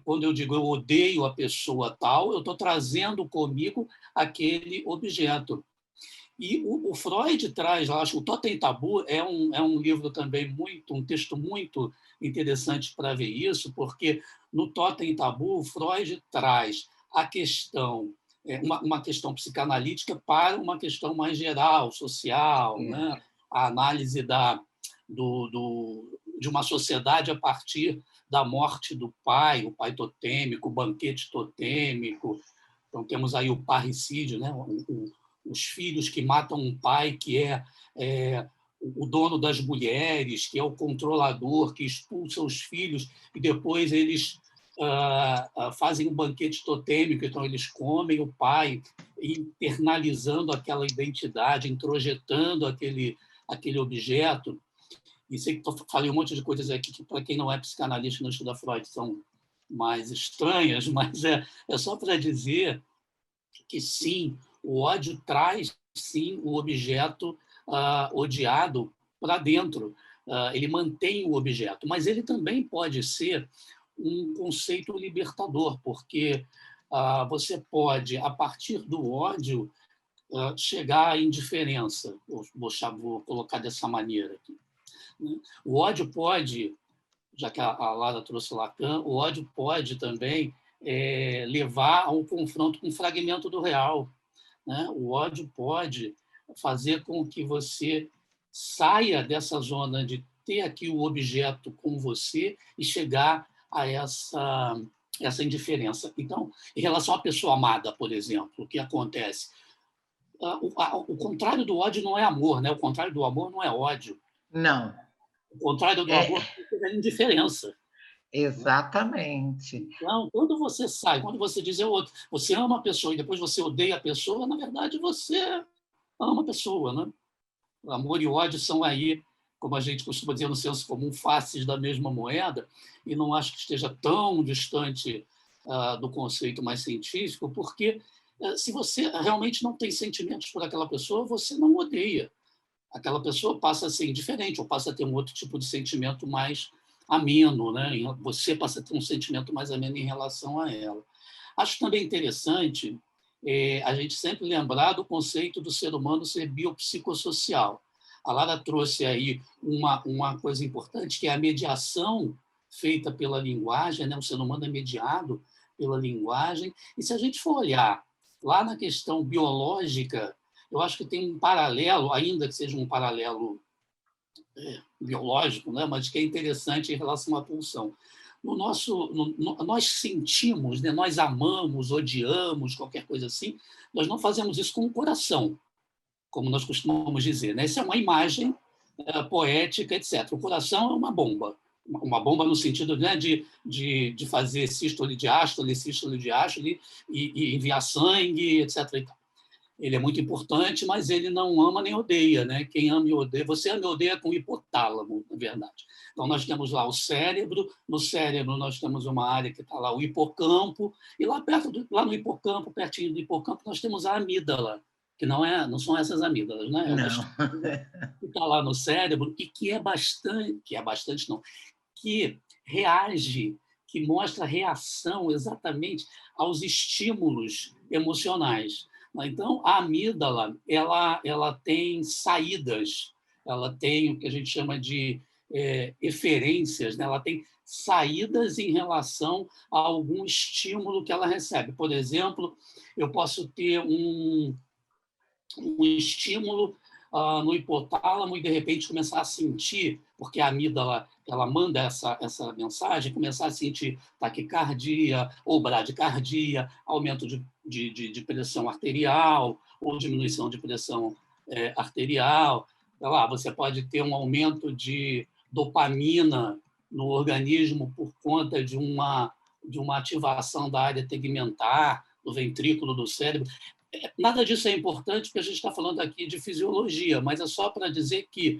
[SPEAKER 3] quando eu digo eu odeio a pessoa tal, eu estou trazendo comigo aquele objeto. E o Freud traz, eu acho, o Totem e Tabu é um livro também um texto muito interessante para ver isso, porque no Totem e Tabu, o Freud traz a questão, uma questão psicanalítica para uma questão mais geral, social, né? A análise de uma sociedade a partir da morte do pai, o pai totêmico, o banquete totêmico. Então, temos aí o parricídio, né? Os filhos que matam um pai que é o dono das mulheres, que é o controlador, que expulsa os filhos e depois eles fazem um banquete totêmico, então eles comem o pai, internalizando aquela identidade, introjetando aquele objeto. E sei que falei um monte de coisas aqui que, para quem não é psicanalista e não estuda Freud, são mais estranhas, mas é só para dizer que, sim, o ódio traz, sim, o objeto odiado para dentro. Ele mantém o objeto, mas ele também pode ser um conceito libertador, porque você pode, a partir do ódio, chegar à indiferença. Vou colocar dessa maneira aqui. O ódio pode, já que a Lara trouxe Lacan, o ódio pode também levar a um confronto com um fragmento do real, né? O ódio pode fazer com que você saia dessa zona de ter aqui o objeto com você e chegar a essa indiferença. Então, em relação à pessoa amada, por exemplo, o que acontece? O contrário do ódio não é amor, né? O contrário do amor não é ódio.
[SPEAKER 1] Não.
[SPEAKER 3] O contrário do amor é indiferença.
[SPEAKER 1] Exatamente.
[SPEAKER 3] Então, quando você sai, quando você diz você ama a pessoa e depois você odeia a pessoa, na verdade, você ama a pessoa, né? O amor e o ódio são aí, como a gente costuma dizer no senso comum, faces da mesma moeda, e não acho que esteja tão distante do conceito mais científico, porque se você realmente não tem sentimentos por aquela pessoa, você não odeia. Aquela pessoa passa a ser indiferente, ou passa a ter um outro tipo de sentimento mais ameno, né? Você passa a ter um sentimento mais ameno em relação a ela. Acho também interessante a gente sempre lembrar do conceito do ser humano ser biopsicossocial. A Lara trouxe aí uma coisa importante, que é a mediação feita pela linguagem, né? O ser humano é mediado pela linguagem. E se a gente for olhar lá na questão biológica, eu acho que tem um paralelo, ainda que seja um paralelo biológico, né? Mas que é interessante em relação à pulsão. Nós sentimos, né? Nós amamos, odiamos, qualquer coisa assim, nós não fazemos isso com o coração. como nós costumamos dizer, né? Isso é uma imagem poética, etc. O coração é uma bomba no sentido, né, de fazer sístole, diástole e enviar sangue, etc. E tal. Ele é muito importante, mas ele não ama nem odeia, né? Quem ama e odeia, você ama e odeia com o hipotálamo, na verdade. Então, nós temos lá o cérebro, no cérebro nós temos uma área que está lá, o hipocampo, e lá no hipocampo, pertinho do hipocampo, nós temos a amígdala, que não são essas amígdalas, né?
[SPEAKER 1] Não.
[SPEAKER 3] Que está lá no cérebro e que reage, que mostra reação exatamente aos estímulos emocionais. Então, a amígdala ela tem saídas, ela tem o que a gente chama de eferências, né? Ela tem saídas em relação a algum estímulo que ela recebe. Por exemplo, eu posso ter um estímulo no hipotálamo e, de repente, começar a sentir, porque a amígdala ela manda essa mensagem, começar a sentir taquicardia ou bradicardia, aumento de pressão arterial ou diminuição de pressão arterial. Lá, você pode ter um aumento de dopamina no organismo por conta de uma ativação da área tegmentar, do ventrículo do cérebro. Nada disso é importante, porque a gente está falando aqui de fisiologia, mas é só para dizer que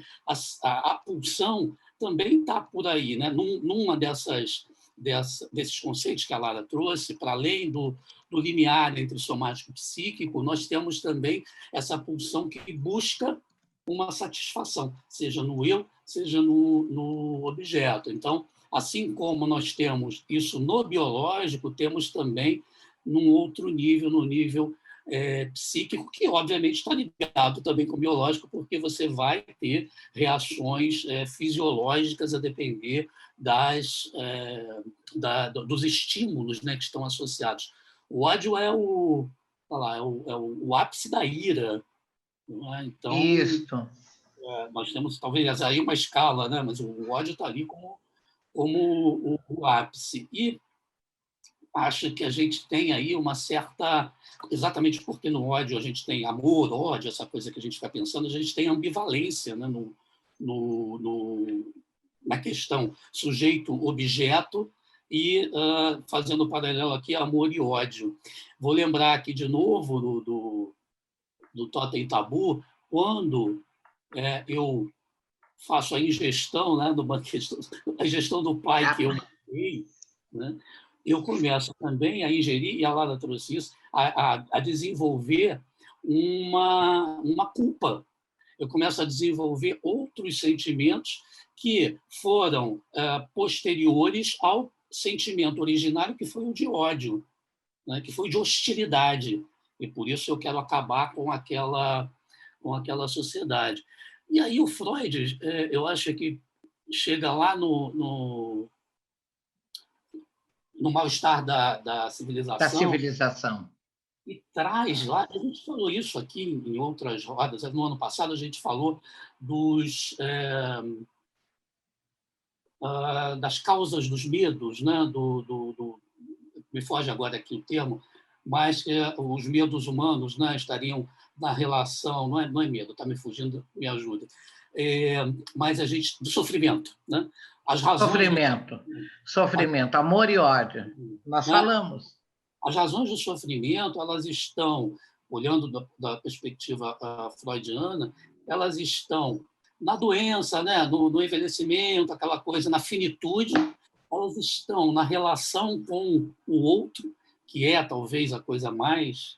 [SPEAKER 3] a pulsão também está por aí, né? Numa desses conceitos que a Lara trouxe, para além do limiar entre somático e psíquico, nós temos também essa pulsão que busca uma satisfação, seja no eu, seja no objeto. Então, assim como nós temos isso no biológico, temos também num outro nível, no nível psíquico, que obviamente está ligado também com o biológico, porque você vai ter reações fisiológicas a depender dos estímulos, né, que estão associados. O ódio é o ápice da ira. Né? Então,
[SPEAKER 1] Isso.
[SPEAKER 3] Nós temos talvez aí uma escala, né? Mas o ódio está ali como o ápice. E acho que a gente tem aí uma certa... Exatamente porque no ódio a gente tem amor, ódio, essa coisa que a gente fica pensando, a gente tem ambivalência, né? Na questão sujeito-objeto e, fazendo paralelo aqui, amor e ódio. Vou lembrar aqui de novo do Totem Tabu, quando eu faço a ingestão, né, a ingestão do pai que eu matei, né, eu começo também a ingerir, e a Lara trouxe isso, a desenvolver uma culpa. Eu começo a desenvolver outros sentimentos que foram posteriores ao sentimento originário, que foi o de ódio, né, que foi de hostilidade. E por isso eu quero acabar com aquela sociedade. E aí o Freud, eu acho que chega lá no mal-estar da civilização.
[SPEAKER 1] Da civilização.
[SPEAKER 3] E traz lá, a gente falou isso aqui em outras rodas, no ano passado a gente falou das causas dos medos, né? Me foge agora aqui o termo, mas os medos humanos, né, estariam na relação, não é medo, está me fugindo, me ajuda, mas a gente, do sofrimento, né? As razões
[SPEAKER 1] sofrimento, amor e ódio, nós falamos.
[SPEAKER 3] As razões do sofrimento, elas estão, olhando da perspectiva freudiana, elas estão na doença, né, no envelhecimento, aquela coisa, na finitude, elas estão na relação com o outro, que é talvez a coisa mais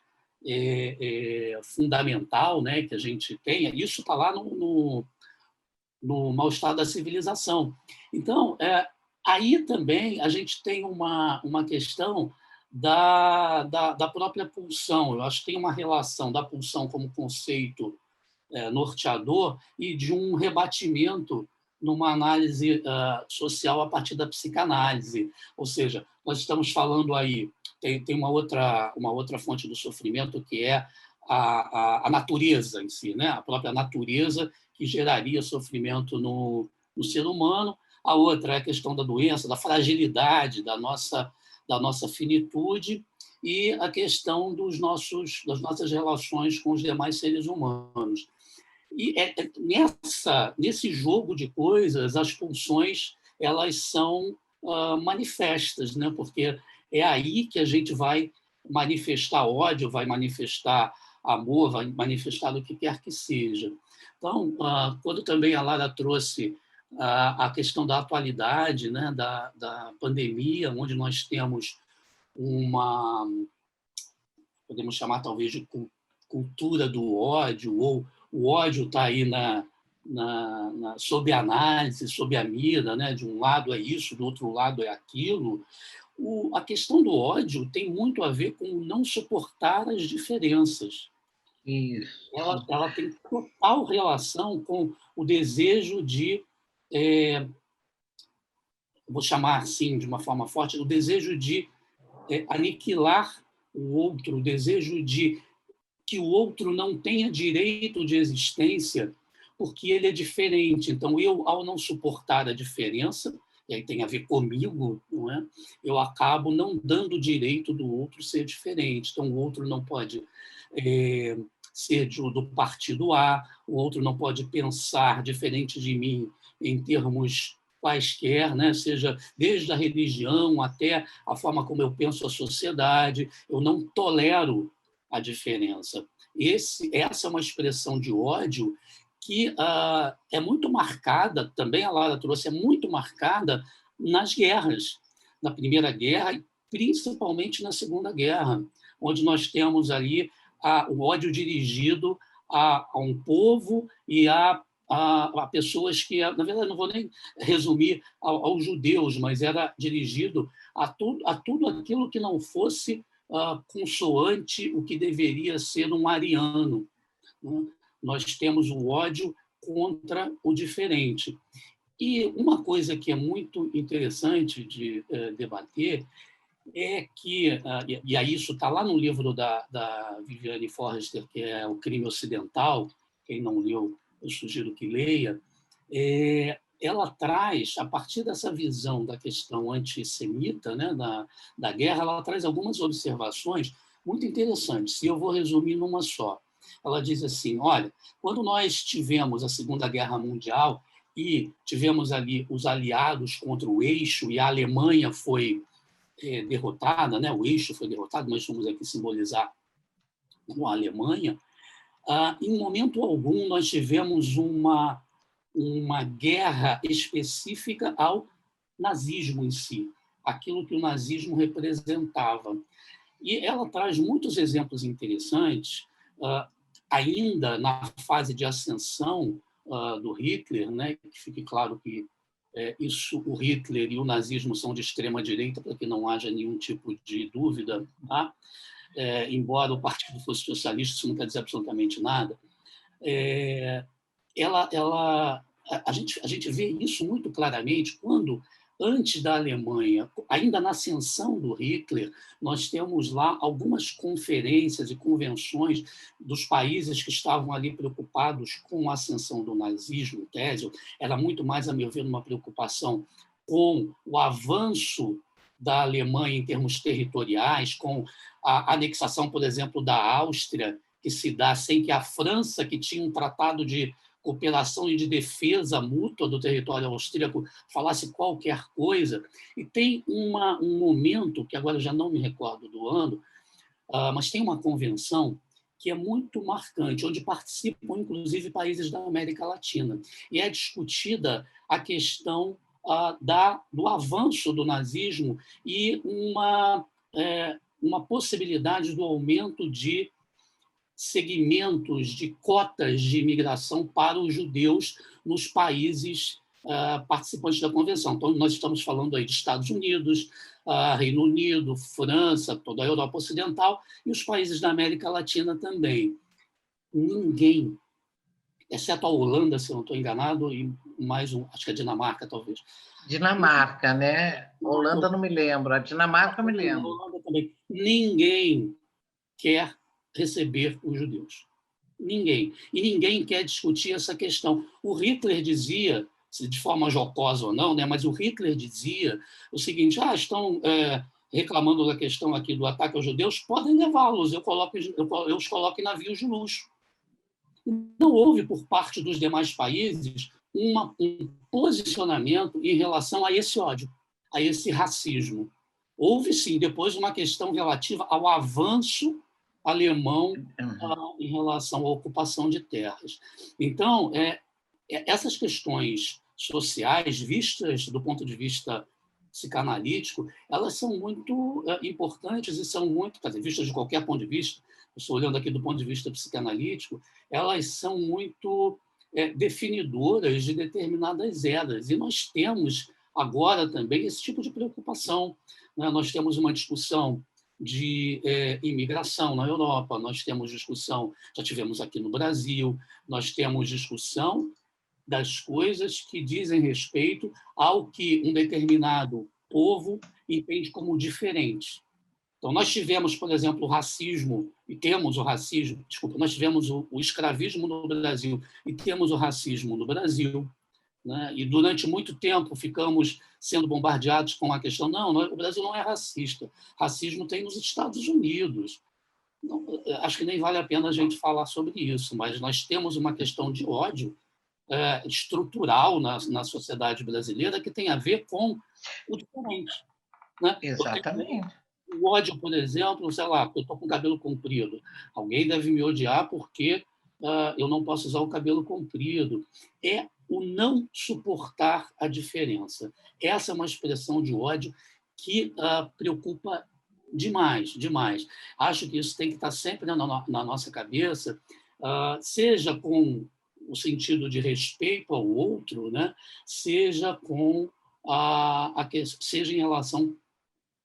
[SPEAKER 3] fundamental, né, que a gente tenha. Isso está lá no mal-estar da civilização. Então, aí também a gente tem uma questão da própria pulsão. Eu acho que tem uma relação da pulsão como conceito norteador e de um rebatimento numa análise social a partir da psicanálise. Ou seja, nós estamos falando aí, tem uma outra fonte do sofrimento, que é a natureza em si, né? A própria natureza que geraria sofrimento no ser humano. A outra é a questão da doença, da fragilidade da nossa finitude, e a questão das nossas relações com os demais seres humanos. E nesse jogo de coisas, as pulsões elas são manifestas, né? Porque é aí que a gente vai manifestar ódio, vai manifestar amor, vai manifestar o que quer que seja. Então, quando também a Lara trouxe a questão da atualidade, né? da pandemia, onde nós temos podemos chamar talvez de cultura do ódio, ou o ódio está aí sob análise, sob a mira, né? De um lado é isso, do outro lado é aquilo. A questão do ódio tem muito a ver com não suportar as diferenças.
[SPEAKER 1] Isso.
[SPEAKER 3] Ela tem total relação com o desejo de, vou chamar assim de uma forma forte, o desejo de aniquilar o outro, o desejo de que o outro não tenha direito de existência porque ele é diferente. Então, eu, ao não suportar a diferença, e aí tem a ver comigo, não é? Eu acabo não dando o direito do outro ser diferente. Então, o outro não pode ser do partido A, o outro não pode pensar diferente de mim em termos quaisquer, né? Seja desde a religião até a forma como eu penso a sociedade. Eu não tolero a diferença. Essa é uma expressão de ódio que é muito marcada, também a Lara trouxe, é muito marcada nas guerras, na Primeira Guerra e principalmente na Segunda Guerra, onde nós temos ali o ódio dirigido a um povo e a pessoas que, na verdade, não vou nem resumir aos judeus, mas era dirigido a tudo aquilo que não fosse consoante o que deveria ser um ariano, né? Nós temos o ódio contra o diferente. E uma coisa que é muito interessante de debater é que, e aí isso está lá no livro da Viviane Forrester, que é O Crime Ocidental, quem não leu, eu sugiro que leia, ela traz, a partir dessa visão da questão antissemita, né, da guerra, ela traz algumas observações muito interessantes, e eu vou resumir numa só. Ela diz assim, olha, quando nós tivemos a Segunda Guerra Mundial e tivemos ali os aliados contra o Eixo e a Alemanha foi derrotada, né? O Eixo foi derrotado, nós vamos aqui simbolizar com a Alemanha, em momento algum nós tivemos uma guerra específica ao nazismo em si, aquilo que o nazismo representava. E ela traz muitos exemplos interessantes, ainda na fase de ascensão do Hitler, né? Que fique claro que o Hitler e o nazismo são de extrema-direita, para que não haja nenhum tipo de dúvida, tá? Embora o partido fosse socialista, isso não quer dizer absolutamente nada. A gente vê isso muito claramente quando, antes da Alemanha, ainda na ascensão do Hitler, nós temos lá algumas conferências e convenções dos países que estavam ali preocupados com a ascensão do nazismo. O tese era muito mais, a meu ver, uma preocupação com o avanço da Alemanha em termos territoriais, com a anexação, por exemplo, da Áustria, que se dá sem que a França, que tinha um tratado de cooperação e de defesa mútua do território austríaco, falasse qualquer coisa. E tem um momento, que agora já não me recordo do ano, mas tem uma convenção que é muito marcante, onde participam, inclusive, países da América Latina. E é discutida a questão do avanço do nazismo e uma possibilidade do aumento de segmentos de cotas de imigração para os judeus nos países participantes da convenção. Então, nós estamos falando aí de Estados Unidos, Reino Unido, França, toda a Europa Ocidental e os países da América Latina também. Ninguém, exceto a Holanda, se eu não estou enganado, e mais acho que a Dinamarca, talvez.
[SPEAKER 1] Dinamarca, né? Holanda não me lembro, a Dinamarca eu me lembro.
[SPEAKER 3] Holanda também. Ninguém quer receber os judeus. Ninguém. E ninguém quer discutir essa questão. O Hitler dizia, se de forma jocosa ou não, né? Mas o Hitler dizia o seguinte: estão reclamando da questão aqui do ataque aos judeus, podem levá-los, eu os coloco em navios de luxo. Não houve, por parte dos demais países, um posicionamento em relação a esse ódio, a esse racismo. Houve, sim, depois uma questão relativa ao avanço alemão em relação à ocupação de terras. Então, essas questões sociais, vistas do ponto de vista psicanalítico, elas são muito importantes e são muito, quer dizer, vistas de qualquer ponto de vista, eu estou olhando aqui do ponto de vista psicanalítico, elas são muito definidoras de determinadas eras. E nós temos agora também esse tipo de preocupação, né? Nós temos uma discussão de imigração na Europa, nós temos discussão, já tivemos aqui no Brasil, nós temos discussão das coisas que dizem respeito ao que um determinado povo entende como diferente. Então, nós tivemos, por exemplo, o racismo, e temos o racismo, desculpa, nós tivemos o escravismo no Brasil e temos o racismo no Brasil, né? E durante muito tempo ficamos sendo bombardeados com a questão, não, o Brasil não é racista, racismo tem nos Estados Unidos. Não, acho que nem vale a pena a gente falar sobre isso, mas nós temos uma questão de ódio estrutural na sociedade brasileira que tem a ver com o diferente, né?
[SPEAKER 1] Exatamente.
[SPEAKER 3] O ódio, por exemplo, sei lá, eu estou com o cabelo comprido. Alguém deve me odiar porque eu não posso usar o cabelo comprido. É o não suportar a diferença. Essa é uma expressão de ódio que preocupa demais, demais. Acho que isso tem que estar sempre na nossa cabeça, seja com o sentido de respeito ao outro, né? Seja com seja em relação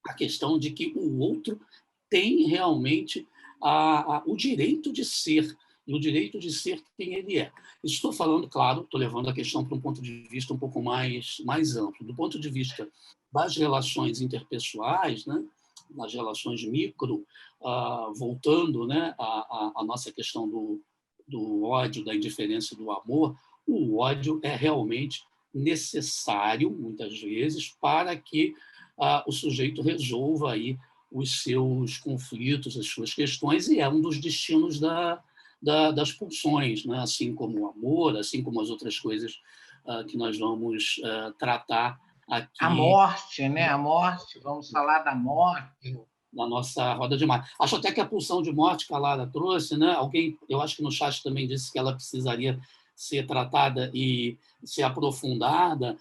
[SPEAKER 3] à questão de que o outro tem realmente o direito de ser, e o direito de ser quem ele é. Estou falando, claro, estou levando a questão para um ponto de vista um pouco mais amplo. Do ponto de vista das relações interpessoais, né? Nas relações micro, voltando, né, à nossa questão do ódio, da indiferença e do amor, o ódio é realmente necessário, muitas vezes, para que o sujeito resolva aí os seus conflitos, as suas questões, e é um dos destinos das pulsões, né? Assim como o amor, assim como as outras coisas que nós vamos tratar aqui.
[SPEAKER 1] A morte, né? A morte, vamos falar da morte.
[SPEAKER 3] Na nossa roda de mar. Acho até que a pulsão de morte que a Lara trouxe, né? Alguém, eu acho que no chat também disse que ela precisaria ser tratada e ser aprofundada.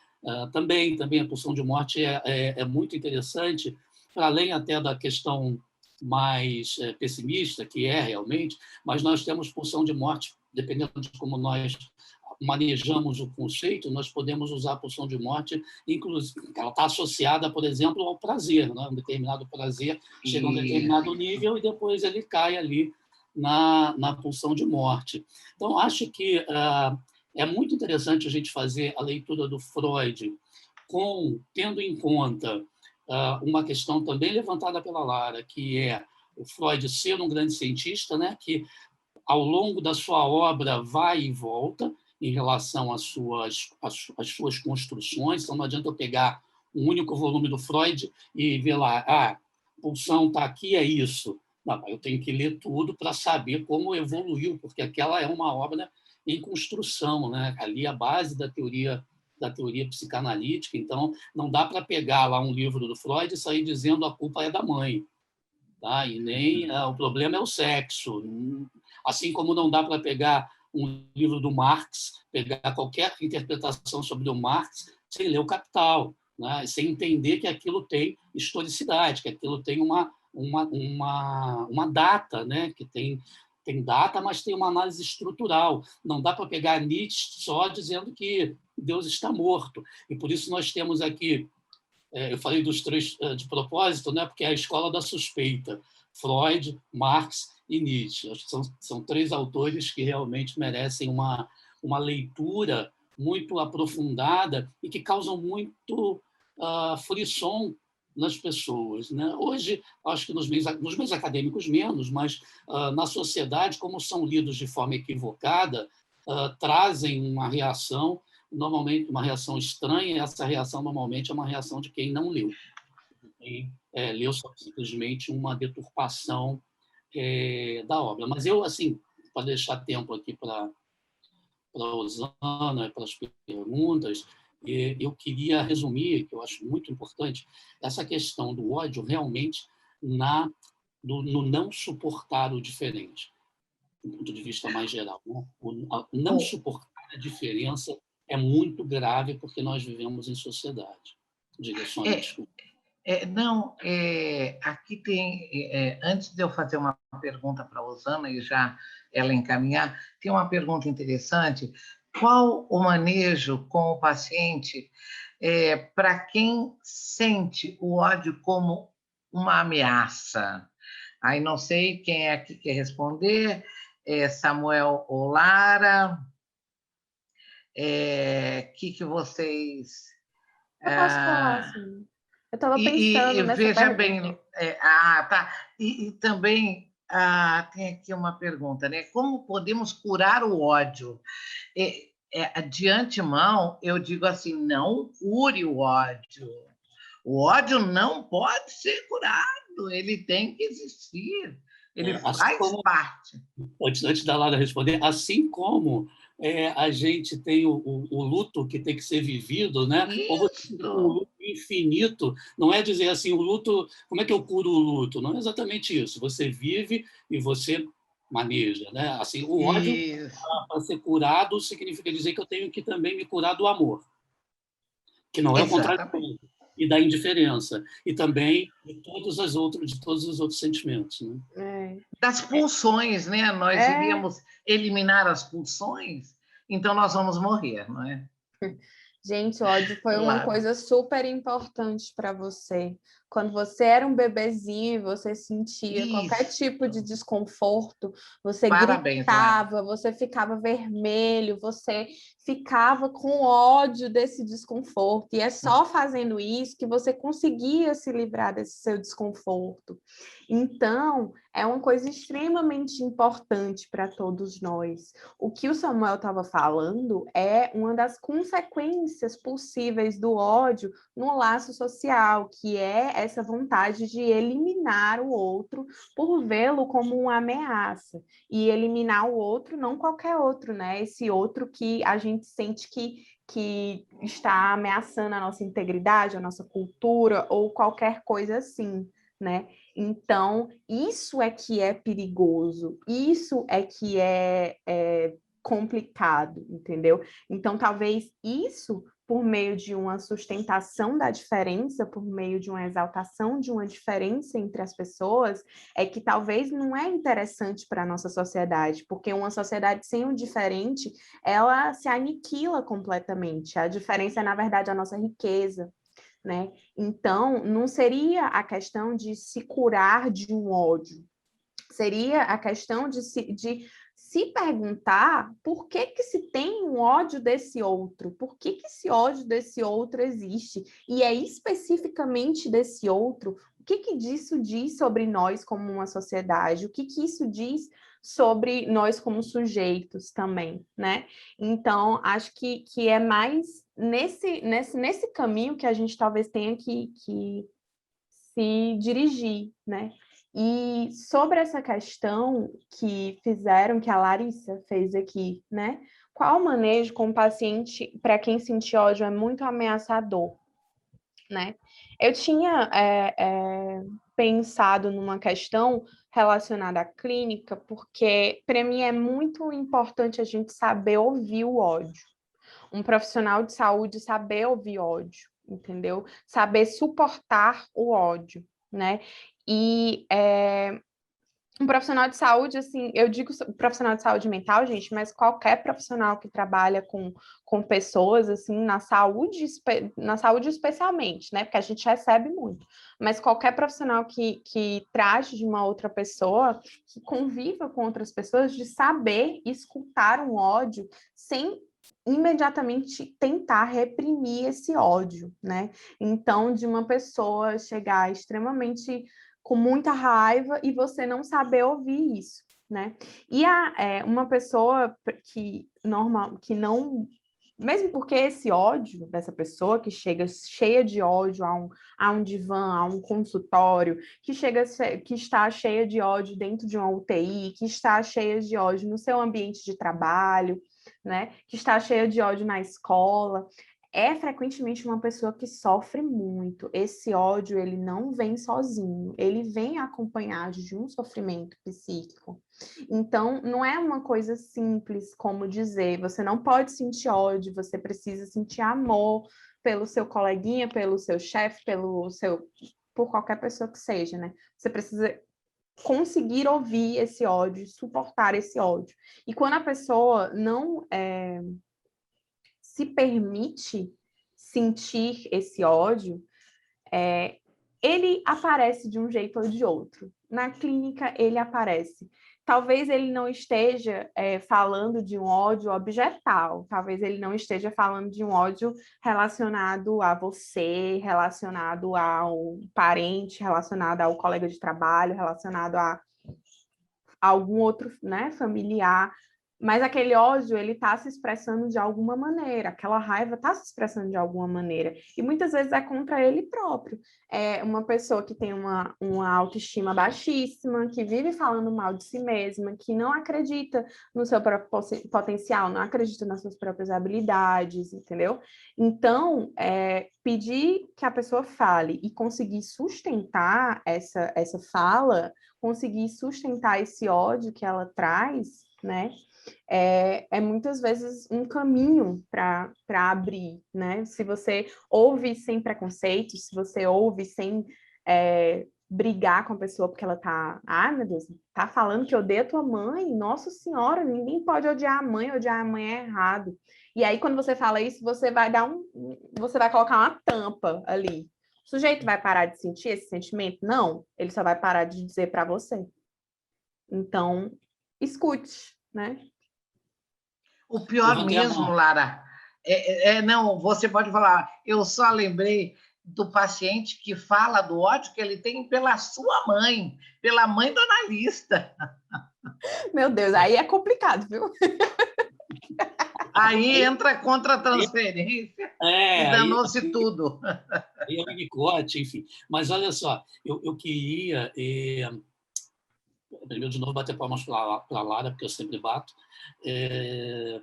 [SPEAKER 3] Também a pulsão de morte é muito interessante, para além até da questão mais pessimista, que é realmente, mas nós temos pulsão de morte, dependendo de como nós manejamos o conceito, nós podemos usar a pulsão de morte, inclusive, ela está associada, por exemplo, ao prazer, né? Um determinado prazer chega a um determinado nível e depois ele cai ali na pulsão de morte. Então, acho que é muito interessante a gente fazer a leitura do Freud tendo em conta uma questão também levantada pela Lara, que é o Freud ser um grande cientista, né? Que ao longo da sua obra vai e volta em relação às suas construções. Então, não adianta eu pegar um único volume do Freud e ver lá, pulsão está aqui, é isso. Não, eu tenho que ler tudo para saber como evoluiu, porque aquela é uma obra em construção, né? Ali a base da teoria psicanalítica. Então, não dá para pegar lá um livro do Freud e sair dizendo a culpa é da mãe, tá? E nem o problema é o sexo. Assim como não dá para pegar um livro do Marx, pegar qualquer interpretação sobre o Marx sem ler o Capital, né? Sem entender que aquilo tem historicidade, que aquilo tem uma data, né? Que tem data, mas tem uma análise estrutural. Não dá para pegar Nietzsche só dizendo que Deus está morto. E por isso nós temos aqui, eu falei dos três de propósito, né? Porque é a escola da suspeita: Freud, Marx e Nietzsche. Acho que são três autores que realmente merecem uma leitura muito aprofundada e que causam muito frisson nas pessoas, né? Hoje, acho que nos meios acadêmicos menos, mas na sociedade, como são lidos de forma equivocada, trazem uma reação normalmente uma reação estranha, e essa reação normalmente é uma reação de quem não leu. E leu só simplesmente uma deturpação da obra. Mas eu, assim, para deixar tempo aqui para a Osana, para as perguntas, eu queria resumir, que eu acho muito importante, essa questão do ódio realmente no não suportar o diferente, do ponto de vista mais geral. Né? Não suportar a diferença é muito grave porque nós vivemos em sociedade. Diga, Sônia, desculpa.
[SPEAKER 1] Aqui tem, antes de eu fazer uma pergunta para a Osana e já ela encaminhar, tem uma pergunta interessante. Qual o manejo com o paciente para quem sente o ódio como uma ameaça? Aí não sei quem é que quer responder, Samuel ou Lara, que vocês...
[SPEAKER 4] Eu posso falar, sim. Eu estava pensando nessa
[SPEAKER 1] veja
[SPEAKER 4] pergunta.
[SPEAKER 1] bem, tá. E também tem aqui uma pergunta, né? Como podemos curar o ódio? De antemão, eu digo assim, não cure o ódio. O ódio não pode ser curado, ele tem que existir, ele faz parte.
[SPEAKER 3] Antes da Lara responder, assim como a gente tem o luto que tem que ser vivido, né? Ou você tem um luto infinito, não é dizer assim, o luto, como é que eu curo o luto? Não é exatamente isso, você vive e você maneja, né? Assim, o ódio, para ser curado, significa dizer que eu tenho que também me curar do amor, que não é o contrário e da indiferença, e também de todos os outros sentimentos, né?
[SPEAKER 1] Das pulsões, né? Nós iríamos eliminar as pulsões, então nós vamos morrer, não é?
[SPEAKER 4] Gente, o ódio foi uma coisa super importante para você. Quando você era um bebezinho, você sentia qualquer tipo de desconforto, você gritava, você ficava vermelho, você ficava com ódio desse desconforto. E é só fazendo isso que você conseguia se livrar desse seu desconforto. Então, é uma coisa extremamente importante para todos nós. O que o Samuel estava falando é uma das consequências possíveis do ódio no laço social, que é essa vontade de eliminar o outro por vê-lo como uma ameaça. E eliminar o outro, não qualquer outro, né? Esse outro que a gente sente que está ameaçando a nossa integridade, a nossa cultura ou qualquer coisa assim, né? Então, isso é que é perigoso, isso é que é complicado, entendeu? Então, talvez isso, por meio de uma sustentação da diferença, por meio de uma exaltação de uma diferença entre as pessoas, é que talvez não é interessante para a nossa sociedade, porque uma sociedade sem o diferente, ela se aniquila completamente. A diferença é, na verdade, a nossa riqueza, né? Então, não seria a questão de se curar de um ódio, seria a questão de se perguntar por que se tem um ódio desse outro, por que esse ódio desse outro existe, e é especificamente desse outro, o que disso diz sobre nós como uma sociedade, o que isso diz sobre nós como sujeitos também, né? Então, acho que é mais nesse caminho que a gente talvez tenha que se dirigir, né? E sobre essa questão que a Larissa fez aqui, né? Qual o manejo com o paciente para quem sentir ódio é muito ameaçador, né? Eu tinha pensado numa questão relacionada à clínica, porque para mim é muito importante a gente saber ouvir o ódio. Um profissional de saúde saber ouvir ódio, entendeu? Saber suportar o ódio, né? E um profissional de saúde, assim, eu digo profissional de saúde mental, gente, mas qualquer profissional que trabalha com pessoas, assim, na saúde especialmente, né? Porque a gente recebe muito. Mas qualquer profissional que trate de uma outra pessoa, que conviva com outras pessoas, de saber escutar um ódio sem imediatamente tentar reprimir esse ódio, né? Então, de uma pessoa chegar extremamente com muita raiva e você não saber ouvir isso, né? E uma pessoa que não mesmo porque esse ódio dessa pessoa que chega cheia de ódio a um divã, a um consultório, que está cheia de ódio dentro de uma UTI, que está cheia de ódio no seu ambiente de trabalho, né? Que está cheia de ódio na escola, é frequentemente uma pessoa que sofre muito. Esse ódio, ele não vem sozinho, ele vem acompanhado de um sofrimento psíquico. Então, não é uma coisa simples como dizer, você não pode sentir ódio, você precisa sentir amor pelo seu coleguinha, pelo seu chefe, por qualquer pessoa que seja, né? Você precisa conseguir ouvir esse ódio, suportar esse ódio. E quando a pessoa não se permite sentir esse ódio, ele aparece de um jeito ou de outro. Na clínica, ele aparece. Talvez ele não esteja falando de um ódio objetal, talvez ele não esteja falando de um ódio relacionado a você, relacionado ao parente, relacionado ao colega de trabalho, relacionado a algum outro, né, familiar, mas aquele ódio, ele está se expressando de alguma maneira, aquela raiva está se expressando de alguma maneira, e muitas vezes é contra ele próprio. É uma pessoa que tem uma autoestima baixíssima, que vive falando mal de si mesma, que não acredita no seu próprio potencial, não acredita nas suas próprias habilidades, entendeu? Então, pedir que a pessoa fale e conseguir sustentar essa fala, conseguir sustentar esse ódio que ela traz, né? É muitas vezes um caminho para abrir, né? Se você ouve sem preconceito, se você ouve sem brigar com a pessoa porque ela tá, meu Deus, tá falando que odeia tua mãe, nossa senhora, ninguém pode odiar a mãe é errado. E aí, quando você fala isso, você vai colocar uma tampa ali. O sujeito vai parar de sentir esse sentimento? Não, ele só vai parar de dizer para você. Então, escute, né?
[SPEAKER 1] O pior mesmo, Lara, não, você pode falar, eu só lembrei do paciente que fala do ódio que ele tem pela sua mãe, pela mãe do analista.
[SPEAKER 4] Meu Deus, aí é complicado, viu?
[SPEAKER 1] Aí entra contra a transferência e danou-se tudo.
[SPEAKER 3] Aí é o Nicote, enfim. Mas olha só, eu queria... primeiro, de novo, bater palmas para a Lara, porque eu sempre bato,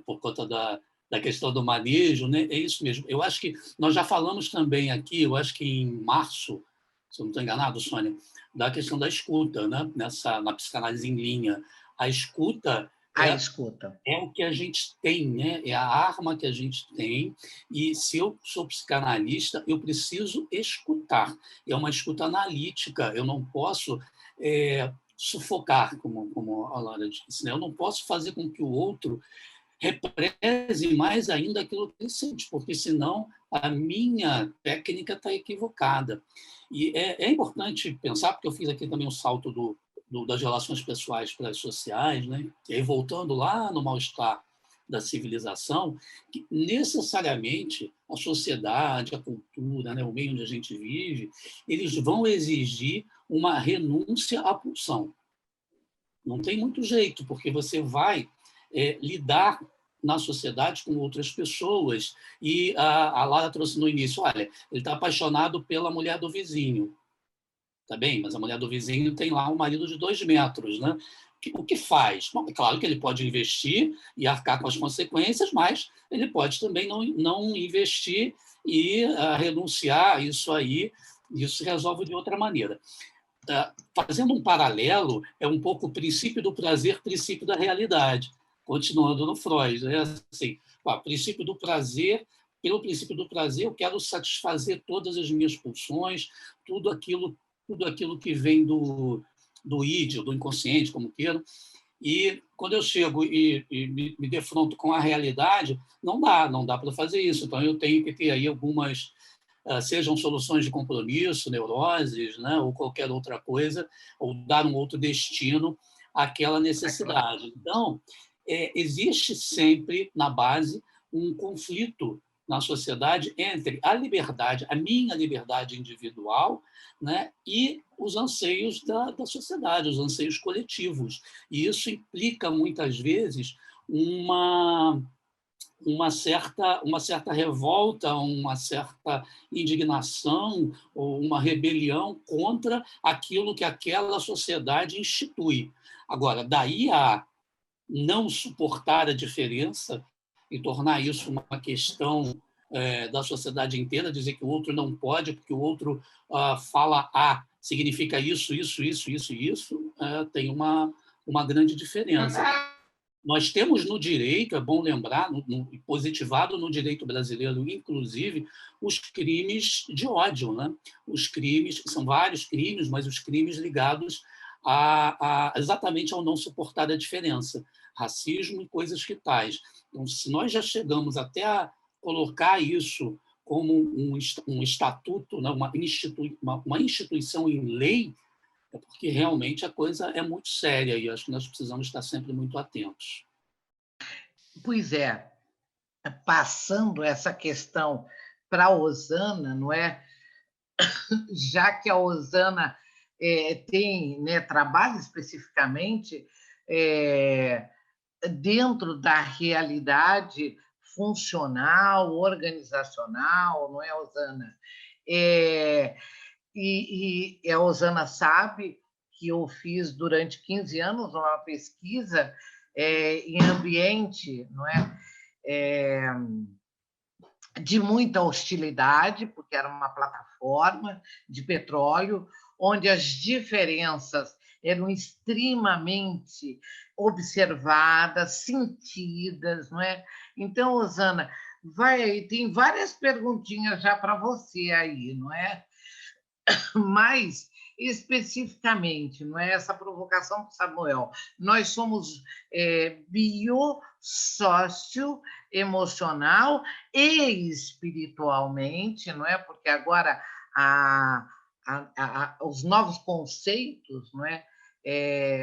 [SPEAKER 3] por conta da questão do manejo, né? É isso mesmo. Eu acho que nós já falamos também aqui, eu acho que em março, se eu não estou enganado, Sônia, da questão da escuta, né? Na psicanálise em linha. A escuta é o que a gente tem, né? É a arma que a gente tem, e se eu sou psicanalista, eu preciso escutar. É uma escuta analítica, eu não posso sufocar, como a Lara disse, né? Eu não posso fazer com que o outro represe mais ainda aquilo que ele sente, porque senão a minha técnica está equivocada. E é importante pensar, porque eu fiz aqui também um salto das relações pessoais para as sociais, né? E aí, voltando lá no mal-estar da civilização, que necessariamente a sociedade, a cultura, né, o meio onde a gente vive, eles vão exigir uma renúncia à pulsão. Não tem muito jeito, porque você vai lidar na sociedade com outras pessoas. E a Lara trouxe no início, olha, ele está apaixonado pela mulher do vizinho. Tá bem, mas a mulher do vizinho tem lá um marido de 2 metros, né? O que faz? Bom, é claro que ele pode investir e arcar com as consequências, mas ele pode também não investir e renunciar a isso aí, isso se resolve de outra maneira. Fazendo um paralelo, é um pouco o princípio do prazer, princípio da realidade, continuando no Freud. É assim, princípio do prazer, pelo princípio do prazer, eu quero satisfazer todas as minhas pulsões, tudo aquilo que vem do id, do inconsciente, como queiram. E quando eu chego e me defronto com a realidade, não dá para fazer isso. Então, eu tenho que ter aí algumas, sejam soluções de compromisso, neuroses, né, ou qualquer outra coisa, ou dar um outro destino àquela necessidade. Então, existe sempre, na base, um conflito na sociedade entre a liberdade, a minha liberdade individual, né, e os anseios da sociedade, os anseios coletivos. E isso implica, muitas vezes, uma uma certa revolta, uma certa indignação ou uma rebelião contra aquilo que aquela sociedade institui. Agora, daí a não suportar a diferença e tornar isso uma questão da sociedade inteira, dizer que o outro não pode, porque o outro fala A, significa isso, tem uma grande diferença. Nós temos no direito, é bom lembrar, positivado no direito brasileiro, inclusive, os crimes de ódio, né? Os crimes, são vários crimes, mas os crimes ligados exatamente ao não suportar a diferença, racismo e coisas que tais. Então, se nós já chegamos até a colocar isso como um estatuto, né? uma instituição em lei, é porque realmente a coisa é muito séria e acho que nós precisamos estar sempre muito atentos.
[SPEAKER 1] Pois é, passando essa questão para a Osana, não é? Já que a Osana tem, né, trabalha especificamente dentro da realidade funcional, organizacional, não é, Osana? E a Osana sabe que eu fiz durante 15 anos uma pesquisa em ambiente, não é? De muita hostilidade, porque era uma plataforma de petróleo, onde as diferenças eram extremamente observadas, sentidas, não é? Então, Osana, vai aí, tem várias perguntinhas já para você aí, não é? Mas, especificamente, não é essa provocação para Samuel, nós somos biosócio-emocional e espiritualmente, não é? Porque agora os novos conceitos, não é?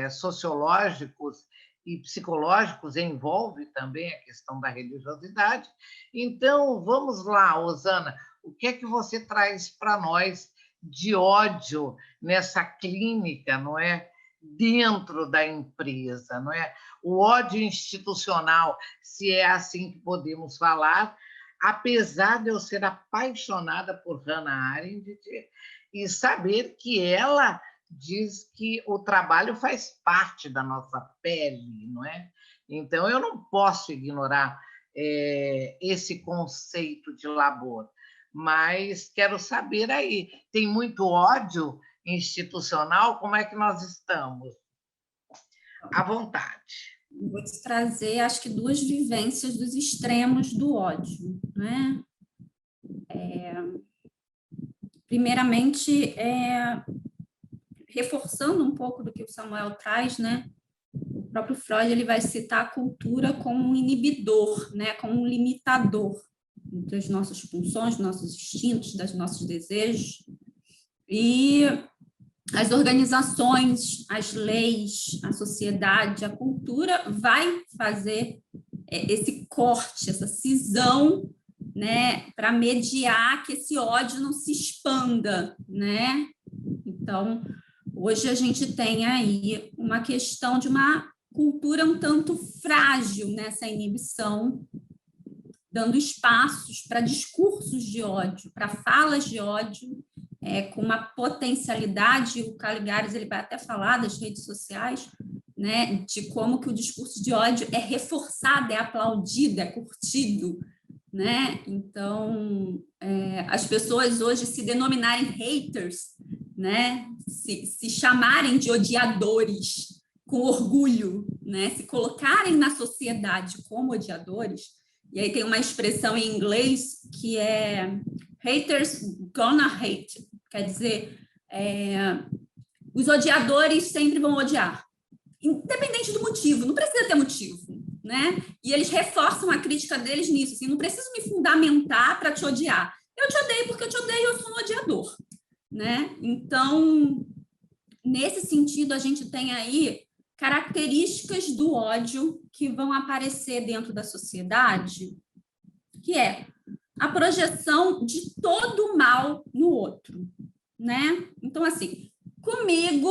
[SPEAKER 1] Sociológicos e psicológicos envolve também a questão da religiosidade. Então, vamos lá, Osana, o que é que você traz para nós de ódio nessa clínica, não é? Dentro da empresa, não é? O ódio institucional, se é assim que podemos falar, apesar de eu ser apaixonada por Hannah Arendt e saber que ela diz que o trabalho faz parte da nossa pele, não é? Então, eu não posso ignorar esse conceito de labor, mas quero saber aí, tem muito ódio institucional? Como é que nós estamos? À vontade.
[SPEAKER 2] Vou te trazer, acho que, duas vivências dos extremos do ódio, né? Primeiramente, reforçando um pouco do que o Samuel traz, né? O próprio Freud ele vai citar a cultura como um inibidor, né? Como um limitador das nossas pulsões, dos nossos instintos, dos nossos desejos. E as organizações, as leis, a sociedade, a cultura vai fazer esse corte, essa cisão, né, para mediar que esse ódio não se expanda, né? Então, hoje a gente tem aí uma questão de uma cultura um tanto frágil nessa inibição, dando espaços para discursos de ódio, para falas de ódio, com uma potencialidade. O Caligares ele vai até falar das redes sociais, né, de como que o discurso de ódio é reforçado, é aplaudido, é curtido, né? Então, as pessoas hoje se denominarem haters, né, se chamarem de odiadores com orgulho, né, se colocarem na sociedade como odiadores. E aí tem uma expressão em inglês que é haters gonna hate, quer dizer, os odiadores sempre vão odiar, independente do motivo, não precisa ter motivo, né? E eles reforçam a crítica deles nisso, assim, não preciso me fundamentar para te odiar. Eu te odeio porque eu te odeio, eu sou um odiador, né? Então, nesse sentido, a gente tem aí características do ódio que vão aparecer dentro da sociedade, que é a projeção de todo o mal no outro, né? Então, assim, comigo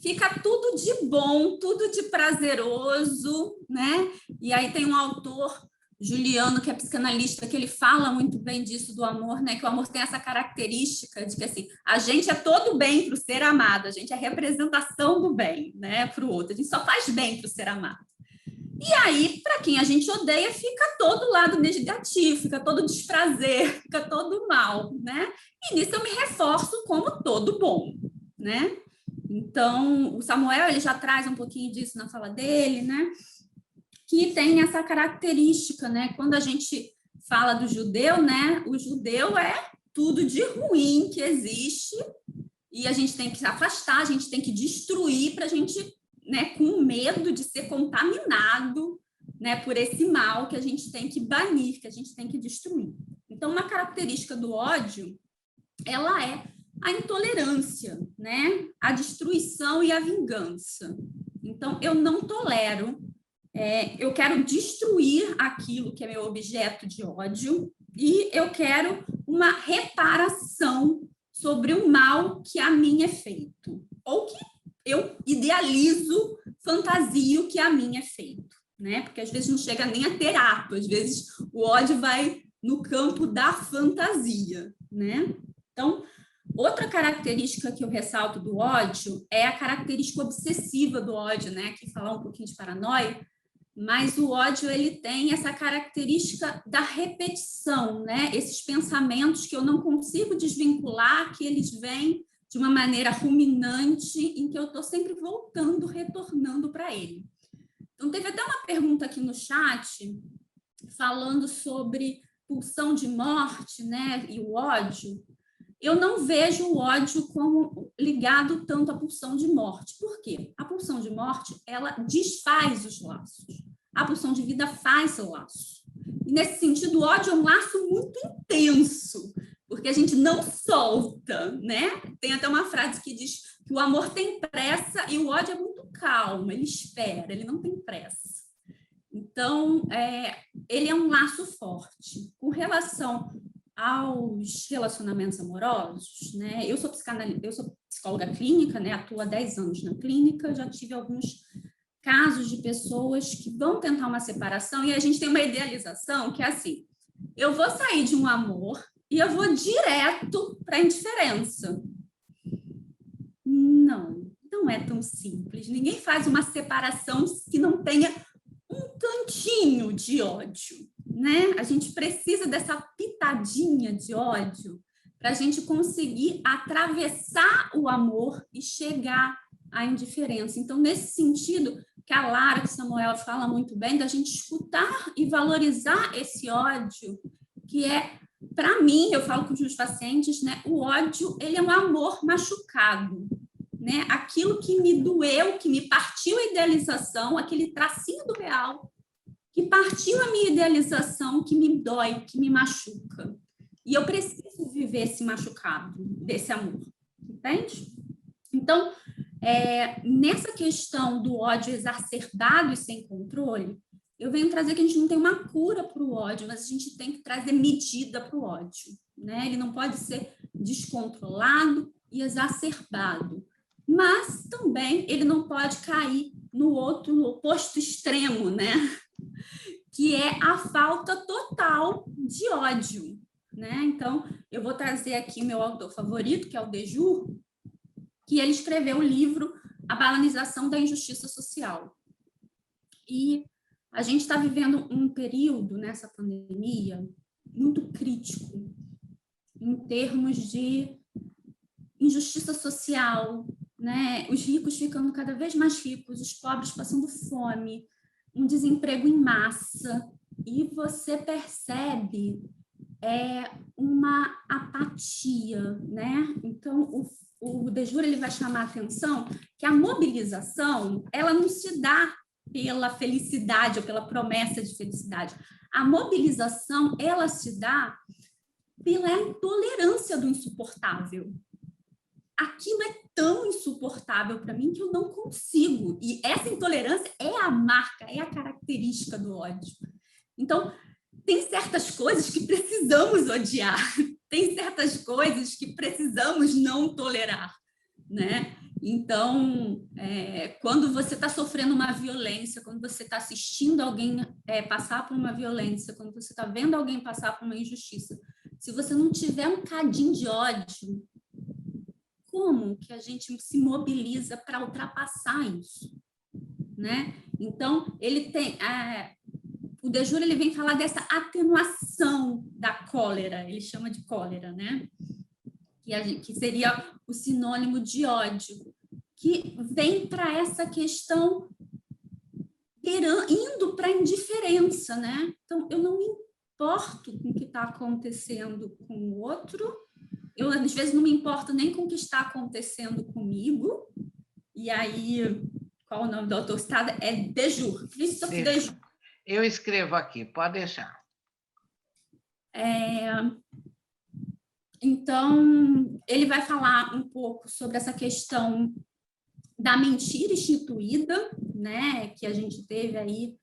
[SPEAKER 2] fica tudo de bom, tudo de prazeroso, né? E aí tem um autor Juliano, que é psicanalista, que ele fala muito bem disso do amor, né? Que o amor tem essa característica de que, assim, a gente é todo bem para o ser amado, a gente é representação do bem, né, para o outro, a gente só faz bem para o ser amado. E aí, para quem a gente odeia, fica todo lado negativo, fica todo desprazer, fica todo mal, né? E nisso eu me reforço como todo bom, né? Então, o Samuel, ele já traz um pouquinho disso na fala dele, né? Que tem essa característica, né? Quando a gente fala do judeu, né? O judeu é tudo de ruim que existe e a gente tem que se afastar, a gente tem que destruir para a gente, né? Com medo de ser contaminado, né? Por esse mal que a gente tem que banir, que a gente tem que destruir. Então, uma característica do ódio, ela é a intolerância, né? A destruição e a vingança. Então, eu não tolero. Eu quero destruir aquilo que é meu objeto de ódio e eu quero uma reparação sobre o mal que a mim é feito, ou que eu idealizo, fantasio que a mim é feito, né? Porque às vezes não chega nem a ter ato, às vezes o ódio vai no campo da fantasia, né? Então, outra característica que eu ressalto do ódio é a característica obsessiva do ódio, né? Aqui falar um pouquinho de paranoia, mas o ódio, ele tem essa característica da repetição, né? Esses pensamentos que eu não consigo desvincular, que eles vêm de uma maneira ruminante, em que eu estou sempre voltando, retornando para ele. Então, teve até uma pergunta aqui no chat, falando sobre pulsão de morte, né? E o ódio. Eu não vejo o ódio como ligado tanto à pulsão de morte. Por quê? A pulsão de morte, ela desfaz os laços. A pulsão de vida faz o laço. E, nesse sentido, o ódio é um laço muito intenso, porque a gente não solta, né? Tem até uma frase que diz que o amor tem pressa e o ódio é muito calmo, ele espera, ele não tem pressa. Então, ele é um laço forte. Com relação aos relacionamentos amorosos, né? Eu sou psicóloga clínica, né? Atuo há 10 anos na clínica, já tive alguns casos de pessoas que vão tentar uma separação e a gente tem uma idealização que é assim, eu vou sair de um amor e eu vou direto para a indiferença. Não é tão simples. Ninguém faz uma separação que não tenha um tantinho de ódio, né? A gente precisa dessa pitadinha de ódio para a gente conseguir atravessar o amor e chegar à indiferença. Então, nesse sentido, que a Lara, que o Samuel fala muito bem, da gente escutar e valorizar esse ódio, que é, para mim, eu falo com os meus pacientes, né? O ódio, ele é um amor machucado, né? Aquilo que me doeu, que me partiu a idealização, aquele tracinho do real, que partiu a minha idealização, que me dói, que me machuca. E eu preciso viver esse machucado, desse amor, entende? Então, nessa questão do ódio exacerbado e sem controle, eu venho trazer que a gente não tem uma cura para o ódio, mas a gente tem que trazer medida para o ódio, né? Ele não pode ser descontrolado e exacerbado, mas também ele não pode cair no oposto extremo, né? Que é a falta total de ódio, né? Então, eu vou trazer aqui meu autor favorito, que é o Dejur, que ele escreveu o livro A Banalização da Injustiça Social. E a gente está vivendo um período nessa pandemia muito crítico em termos de injustiça social, né? Os ricos ficando cada vez mais ricos, os pobres passando fome, um desemprego em massa, e você percebe uma apatia, né? Então, o Dejur, ele vai chamar a atenção que a mobilização, ela não se dá pela felicidade ou pela promessa de felicidade. A mobilização, ela se dá pela intolerância do insuportável. Aquilo é tão insuportável para mim que eu não consigo. E essa intolerância é a marca, é a característica do ódio. Então, tem certas coisas que precisamos odiar, tem certas coisas que precisamos não tolerar, né? Então, quando você está sofrendo uma violência, quando você está assistindo alguém passar por uma violência, quando você está vendo alguém passar por uma injustiça, se você não tiver um cadinho de ódio, como que a gente se mobiliza para ultrapassar isso, né? Então, ele tem... o De Jure, ele vem falar dessa atenuação da cólera, ele chama de cólera, né? Que seria o sinônimo de ódio, que vem para essa questão indo para a indiferença, né? Então, eu não me importo com o que está acontecendo com o outro, eu, às vezes, não me importo nem com o que está acontecendo comigo, e aí, qual o nome do autor citado? É De Jure, Christophe De Jure.
[SPEAKER 1] Eu escrevo aqui, pode deixar.
[SPEAKER 2] Então, ele vai falar um pouco sobre essa questão da mentira instituída, né? Que a gente teve aí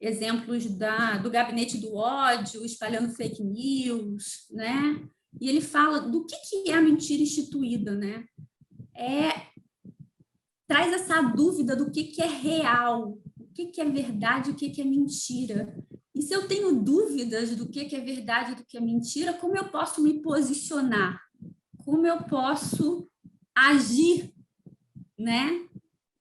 [SPEAKER 2] exemplos do gabinete do ódio, espalhando fake news, né? E ele fala do que é a mentira instituída, né? Traz essa dúvida do que é real, o que é verdade, o que é mentira. E se eu tenho dúvidas do que é verdade e do que é mentira, como eu posso me posicionar? Como eu posso agir, né?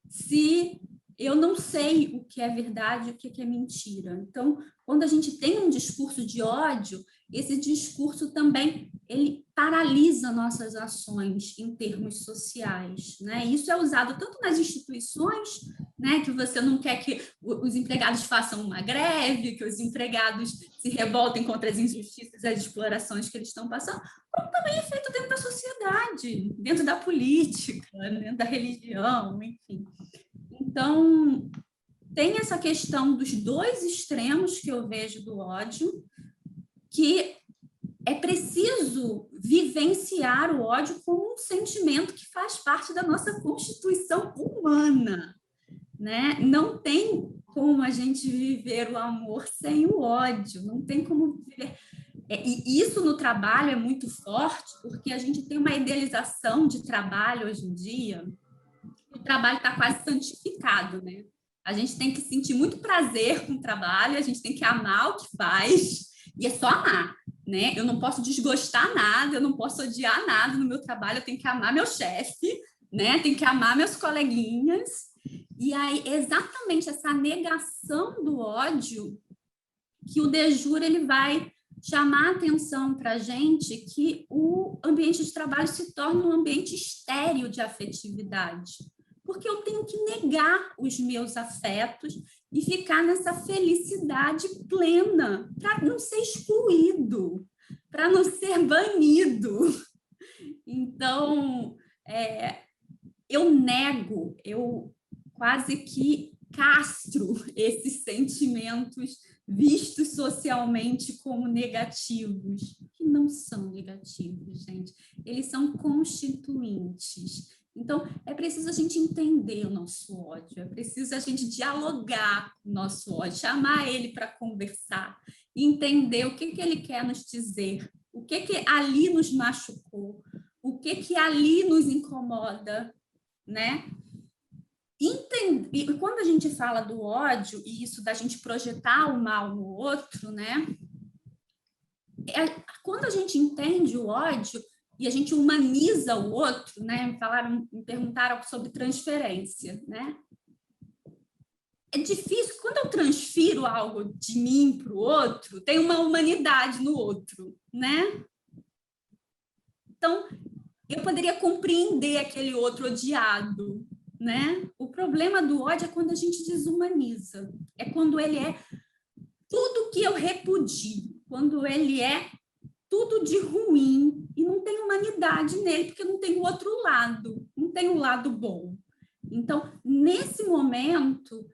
[SPEAKER 2] Se eu não sei o que é verdade e o que é mentira. Então, quando a gente tem um discurso de ódio, esse discurso também ele paralisa nossas ações em termos sociais, né? Isso é usado tanto nas instituições, né, que você não quer que os empregados façam uma greve, que os empregados se revoltem contra as injustiças e as explorações que eles estão passando, como também é feito dentro da sociedade, dentro da política, dentro da religião, enfim. Então, tem essa questão dos dois extremos que eu vejo do ódio, que é preciso vivenciar o ódio como um sentimento que faz parte da nossa constituição humana, né? Não tem como a gente viver o amor sem o ódio, não tem como viver. E isso no trabalho é muito forte, porque a gente tem uma idealização de trabalho hoje em dia, o trabalho está quase santificado, né? A gente tem que sentir muito prazer com o trabalho, a gente tem que amar o que faz, e é só amar, né? Eu não posso desgostar nada, eu não posso odiar nada no meu trabalho, eu tenho que amar meu chefe, né? Tenho que amar meus coleguinhas. E aí, exatamente essa negação do ódio que o De Jure ele vai chamar a atenção para a gente que o ambiente de trabalho se torna um ambiente estéril de afetividade, porque eu tenho que negar os meus afetos e ficar nessa felicidade plena, para não ser excluído, para não ser banido. Então, eu nego, eu quase que castro esses sentimentos vistos socialmente como negativos, que não são negativos, gente. Eles são constituintes. Então, é preciso a gente entender o nosso ódio, é preciso a gente dialogar com o nosso ódio, chamar ele para conversar, entender o que ele quer nos dizer, o que ali nos machucou, o que ali nos incomoda, né? E quando a gente fala do ódio, e isso da gente projetar o mal no outro, né? Quando a gente entende o ódio e a gente humaniza o outro, né? Me perguntaram sobre transferência, né? É difícil, quando eu transfiro algo de mim para o outro, tem uma humanidade no outro, né? Então, eu poderia compreender aquele outro odiado, né? O problema do ódio é quando a gente desumaniza, é quando ele é tudo que eu repudio, quando ele é tudo de ruim e não tem humanidade nele, porque não tem o outro lado, não tem o lado bom. Então, nesse momento,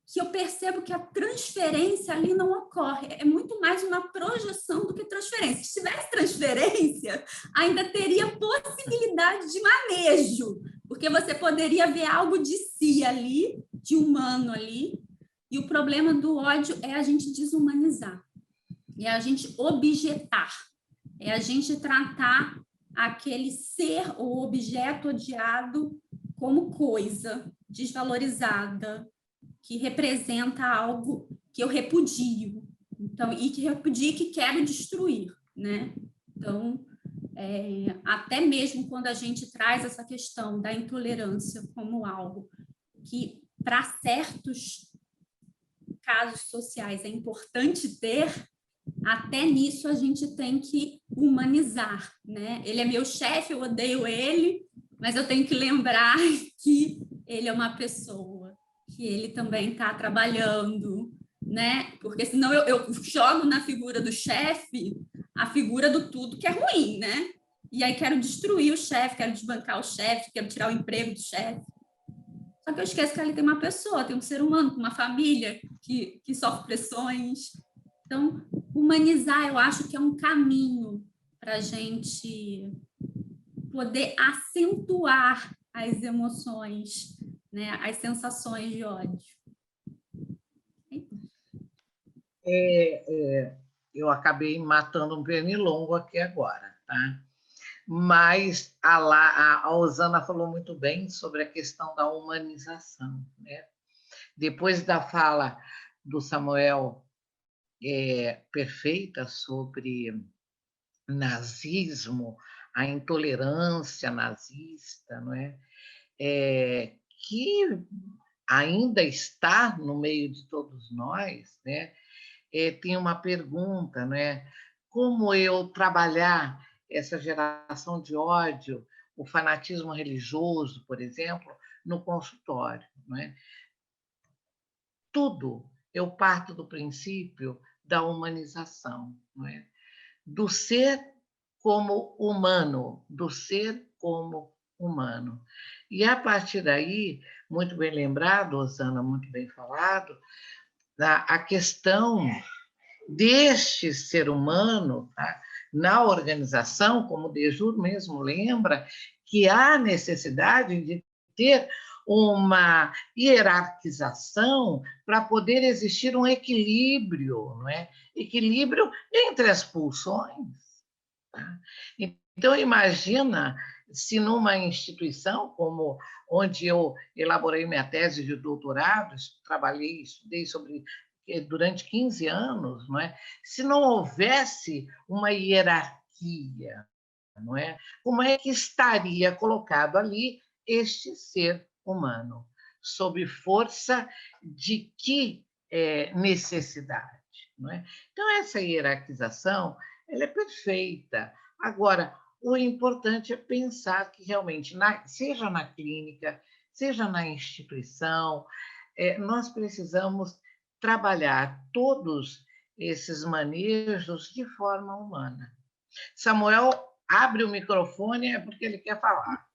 [SPEAKER 2] que eu percebo que a transferência ali não ocorre, é muito mais uma projeção do que transferência. Se tivesse transferência, ainda teria possibilidade de manejo, porque você poderia ver algo de si ali, de humano ali, e o problema do ódio é a gente desumanizar, é a gente objetar, é a gente tratar aquele ser ou objeto odiado como coisa desvalorizada, que representa algo que eu repudio, então, e que repudio e que quero destruir, né? Então, até mesmo quando a gente traz essa questão da intolerância como algo que, para certos casos sociais, é importante ter, até nisso a gente tem que humanizar, né? Ele é meu chefe, eu odeio ele, mas eu tenho que lembrar que ele é uma pessoa, que ele também está trabalhando, né? Porque senão eu jogo na figura do chefe a figura do tudo que é ruim, né? E aí quero destruir o chefe, quero desbancar o chefe, quero tirar o emprego do chefe. Só que eu esqueço que ali tem uma pessoa, tem um ser humano, com uma família que sofre pressões. Então, humanizar, eu acho que é um caminho para a gente poder acentuar as emoções, né? As sensações de ódio.
[SPEAKER 1] Eu acabei matando um pernilongo aqui agora, tá? Mas a Osana falou muito bem sobre a questão da humanização, né? Depois da fala do Samuel perfeita sobre nazismo, a intolerância nazista, não é? Que ainda está no meio de todos nós, né? Tem uma pergunta, né? Como eu trabalhar essa geração de ódio, o fanatismo religioso, por exemplo, no consultório, não é? Tudo eu parto do princípio da humanização, não é? Do ser como humano, do ser como humano. E a partir daí, muito bem lembrado, Osana, muito bem falado, a questão deste ser humano, tá? Na organização, como o Dejur mesmo lembra, que há necessidade de ter uma hierarquização para poder existir um equilíbrio, não é? Equilíbrio entre as pulsões. Tá? Então, imagina se numa instituição como onde eu elaborei minha tese de doutorado, trabalhei, estudei sobre durante 15 anos, não é? Se não houvesse uma hierarquia, não é? Como é que estaria colocado ali este ser humano? Sob força de que necessidade? Não é? Então, essa hierarquização ela é perfeita. Agora, o importante é pensar que realmente, seja na clínica, seja na instituição, nós precisamos trabalhar todos esses manejos de forma humana. Samuel abre o microfone, é porque ele quer falar.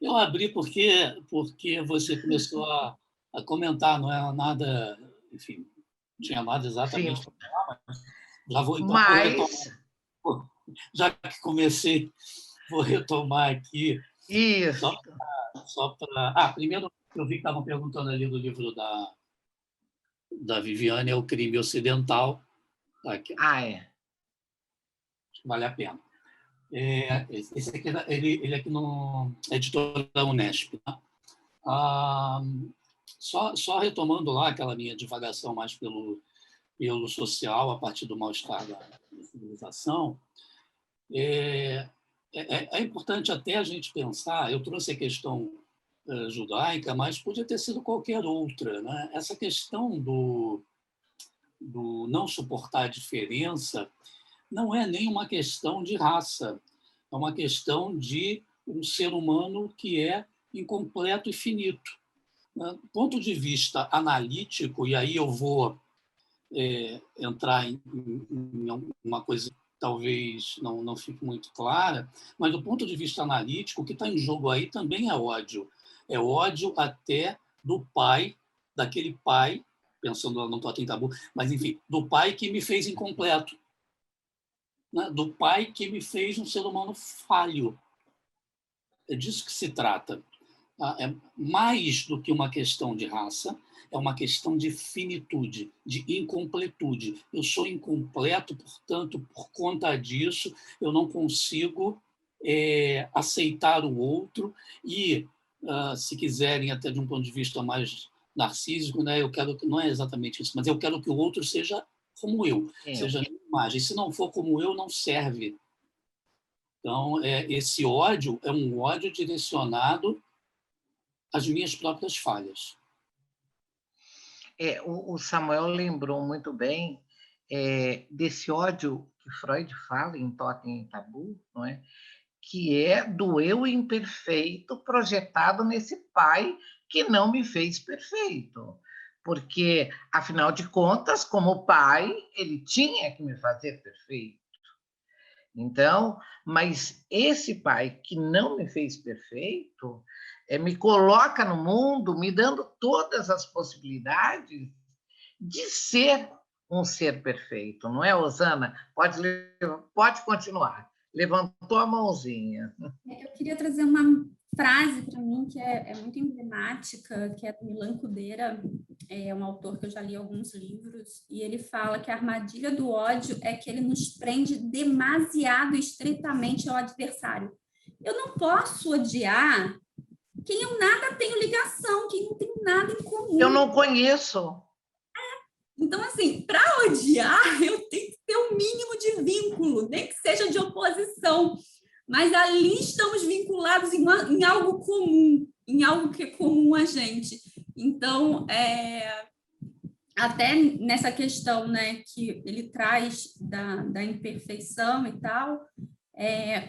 [SPEAKER 3] Eu abri porque você começou a comentar, não é nada, enfim, não tinha nada exatamente para falar, mas já vou, então, vou retomar. Já que comecei, vou retomar aqui.
[SPEAKER 1] Isso.
[SPEAKER 3] Só para... primeiro, eu vi que estavam perguntando ali do livro da Viviane, é O Crime Ocidental. Aqui. Vale a pena. Esse aqui, ele aqui no editor da Unesp. Tá? Só retomando lá aquela minha divagação mais pelo social, a partir do mal-estar da civilização, é importante até a gente pensar, eu trouxe a questão judaica, mas podia ter sido qualquer outra. Né? Essa questão do não suportar a diferença não é nem uma questão de raça, é uma questão de um ser humano que é incompleto e finito. Do ponto de vista analítico, e aí eu vou entrar em uma coisa que talvez não fique muito clara, mas do ponto de vista analítico, o que está em jogo aí também é ódio. É ódio até do pai, daquele pai, pensando no Totem Tabu, mas, enfim, do pai que me fez incompleto, né? Do pai que me fez um ser humano falho. É disso que se trata. É mais do que uma questão de raça, é uma questão de finitude, de incompletude. Eu sou incompleto, portanto, por conta disso, eu não consigo aceitar o outro e, se quiserem, até de um ponto de vista mais narcísico, né, eu quero que não é exatamente isso, mas eu quero que o outro seja como eu, seja a minha imagem. Se não for como eu, não serve. Então, esse ódio é um ódio direcionado às minhas próprias falhas.
[SPEAKER 1] O Samuel lembrou muito bem desse ódio que Freud fala em Totem e Tabu, não é? Que é do eu imperfeito projetado nesse pai que não me fez perfeito. Porque, afinal de contas, como pai, ele tinha que me fazer perfeito. Então, mas esse pai que não me fez perfeito, me coloca no mundo, me dando todas as possibilidades de ser um ser perfeito, não é, Osana? Pode continuar. Levantou a mãozinha.
[SPEAKER 2] Eu queria trazer uma frase para mim que é muito emblemática, que é do Milan Kundera, é um autor que eu já li alguns livros, e ele fala que a armadilha do ódio é que ele nos prende demasiado estreitamente ao adversário. Eu não posso odiar quem eu nada tenho ligação, quem não tem nada em comum.
[SPEAKER 1] Eu não conheço.
[SPEAKER 2] Então, assim, para odiar, eu tenho que ter um mínimo de vínculo, nem que seja de oposição. Mas ali estamos vinculados em algo comum, em algo que é comum a gente. Então, até nessa questão, né, que ele traz da imperfeição e tal,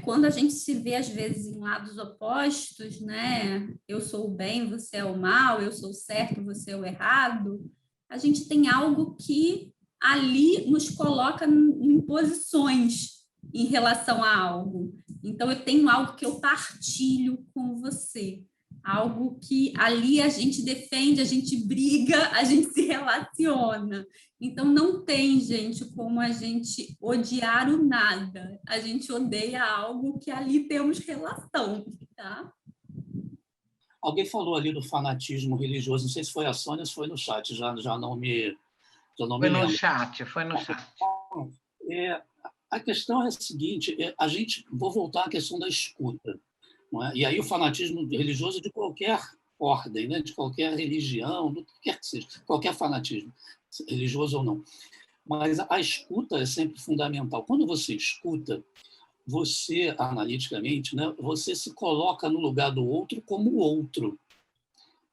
[SPEAKER 2] quando a gente se vê, às vezes, em lados opostos, né, eu sou o bem, você é o mal, eu sou o certo, você é o errado, a gente tem algo que ali nos coloca em posições em relação a algo. Então, eu tenho algo que eu partilho com você, algo que ali a gente defende, a gente briga, a gente se relaciona. Então, não tem, gente, como a gente odiar o nada. A gente odeia algo que ali temos relação, tá?
[SPEAKER 3] Alguém falou ali do fanatismo religioso, não sei se foi a Sônia ou se foi no chat, já não me lembro.
[SPEAKER 1] Foi no chat.
[SPEAKER 3] A questão é a seguinte, vou voltar à questão da escuta. Não é? E aí o fanatismo religioso de qualquer ordem, né? De qualquer religião, do que quer que seja, qualquer fanatismo, religioso ou não. Mas a escuta é sempre fundamental. Quando você escuta, você, analiticamente, né, você se coloca no lugar do outro como o outro,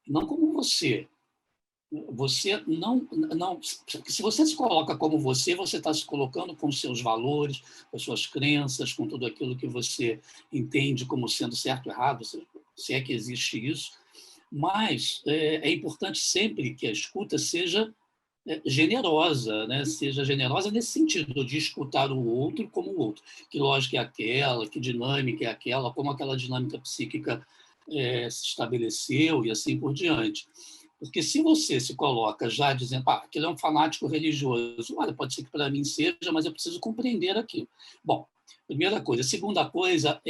[SPEAKER 3] não como você. Você não, se você se coloca como você está se colocando com os seus valores, com as suas crenças, com tudo aquilo que você entende como sendo certo ou errado, se é que existe isso. Mas é importante sempre que a escuta seja generosa, né? Seja generosa nesse sentido de escutar o outro como o outro. Que lógica é aquela, que dinâmica é aquela, como aquela dinâmica psíquica se estabeleceu e assim por diante. Porque se você se coloca já dizendo, aquele é um fanático religioso, olha, pode ser que para mim seja, mas eu preciso compreender aquilo. Bom, primeira coisa. Segunda coisa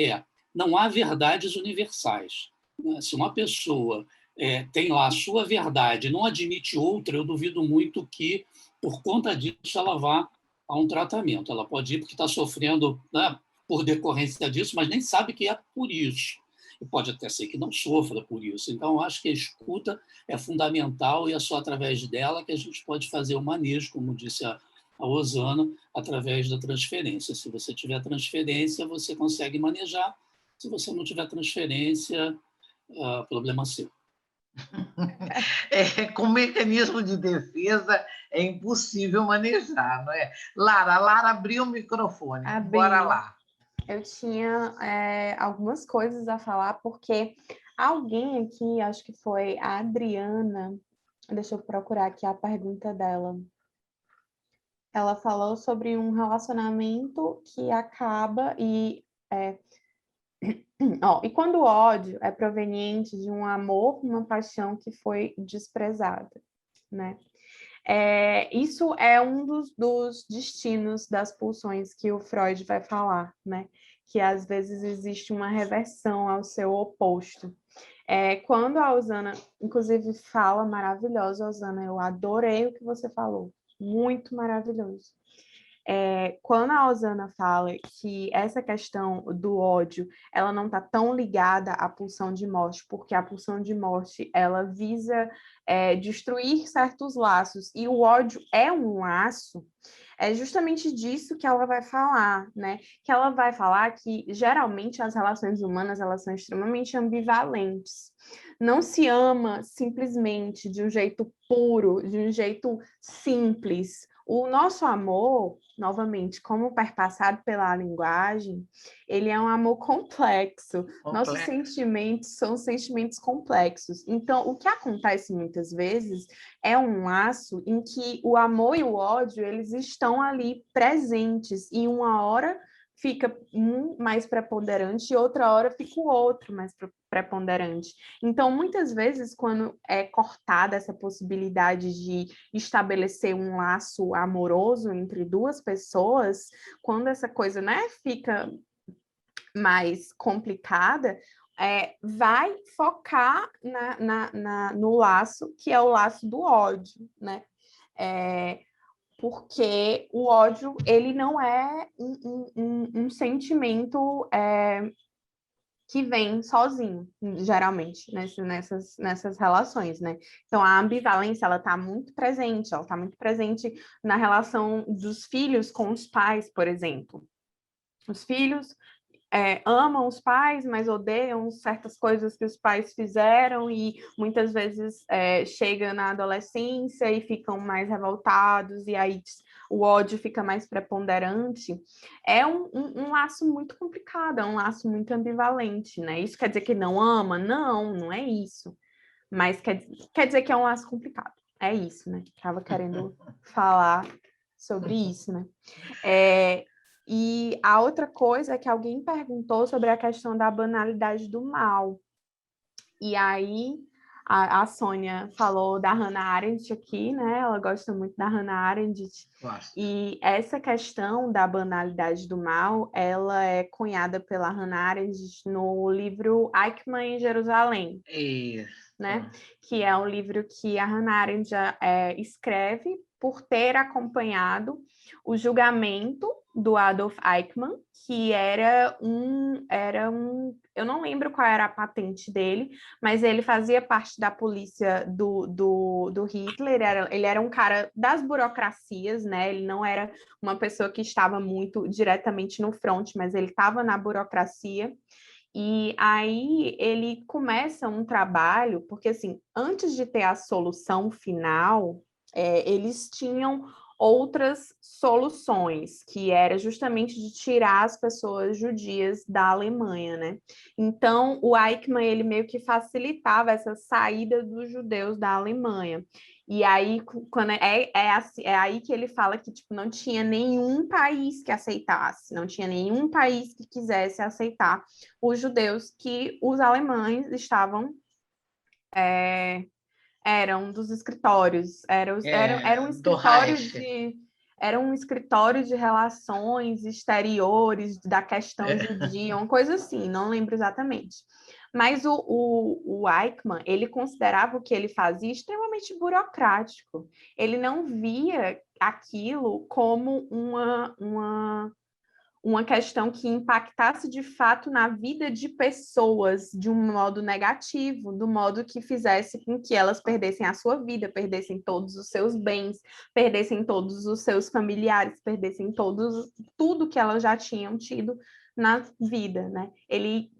[SPEAKER 3] não há verdades universais. Né? Se uma pessoa tem lá a sua verdade, não admite outra, eu duvido muito que, por conta disso, ela vá a um tratamento. Ela pode ir porque está sofrendo, né, por decorrência disso, mas nem sabe que é por isso. E pode até ser que não sofra por isso. Então, eu acho que a escuta é fundamental e é só através dela que a gente pode fazer o manejo, como disse a Osana, através da transferência. Se você tiver transferência, você consegue manejar. Se você não tiver transferência, problema seu.
[SPEAKER 1] Com mecanismo de defesa é impossível manejar, não é? Lara abriu o microfone. Bora lá.
[SPEAKER 4] Eu tinha algumas coisas a falar, porque alguém aqui, acho que foi a Adriana, deixa eu procurar aqui a pergunta dela. Ela falou sobre um relacionamento que acaba e quando o ódio é proveniente de um amor, uma paixão que foi desprezada, né? Isso é um dos destinos das pulsões que o Freud vai falar, né? Que às vezes existe uma reversão ao seu oposto. Quando a Osana, inclusive, fala maravilhosa, Osana, eu adorei o que você falou, muito maravilhoso. quando a Osana fala que essa questão do ódio, ela não está tão ligada à pulsão de morte, porque a pulsão de morte, ela visa destruir certos laços, e o ódio é um laço, é justamente disso que ela vai falar, né? Que ela vai falar que, geralmente, as relações humanas, elas são extremamente ambivalentes. Não se ama simplesmente de um jeito puro, de um jeito simples. O nosso amor, novamente, como perpassado pela linguagem, ele é um amor complexo. Nossos sentimentos são sentimentos complexos. Então, o que acontece muitas vezes é um laço em que o amor e o ódio, eles estão ali presentes, e uma hora fica um mais preponderante e outra hora fica o outro mais preponderante. Então, muitas vezes, quando é cortada essa possibilidade de estabelecer um laço amoroso entre duas pessoas, quando essa coisa, né, fica mais complicada, vai focar no laço, que é o laço do ódio, né? Porque o ódio, ele não é um sentimento que vem sozinho, geralmente, nessas relações, né? Então, a ambivalência, ela está muito presente, na relação dos filhos com os pais, por exemplo. Os filhos amam os pais, mas odeiam certas coisas que os pais fizeram, e muitas vezes chega na adolescência e ficam mais revoltados, e aí o ódio fica mais preponderante. É um laço muito complicado, é um laço muito ambivalente, né? Isso quer dizer que não ama? Não, não é isso. Mas quer dizer que é um laço complicado. É isso, né? Estava querendo falar sobre isso, né? E a outra coisa é que alguém perguntou sobre a questão da banalidade do mal. E aí a Sônia falou da Hannah Arendt aqui, né? Ela gosta muito da Hannah Arendt. E essa questão da banalidade do mal, ela é cunhada pela Hannah Arendt no livro Eichmann em Jerusalém. Né? Que é um livro que a Hannah Arendt escreve por ter acompanhado o julgamento do Adolf Eichmann, que era um, eu não lembro qual era a patente dele, mas ele fazia parte da polícia do Hitler, ele era um cara das burocracias, né? Ele não era uma pessoa que estava muito diretamente no front, mas ele estava na burocracia. E aí ele começa um trabalho, porque assim, antes de ter a solução final, eles tinham outras soluções, que era justamente de tirar as pessoas judias da Alemanha, né? Então, o Eichmann, ele meio que facilitava essa saída dos judeus da Alemanha. E aí, quando assim, é aí que ele fala que tipo, não tinha nenhum país que aceitasse, não tinha nenhum país que quisesse aceitar os judeus, que os alemães estavam eram dos escritórios, era um escritório de relações exteriores da questão judia, uma coisa assim, não lembro exatamente. Mas o Eichmann, ele considerava o que ele fazia extremamente burocrático. Ele não via aquilo como uma questão que impactasse de fato na vida de pessoas de um modo negativo, do modo que fizesse com que elas perdessem a sua vida, perdessem todos os seus bens, perdessem todos os seus familiares, perdessem tudo que elas já tinham tido na vida, né? Ele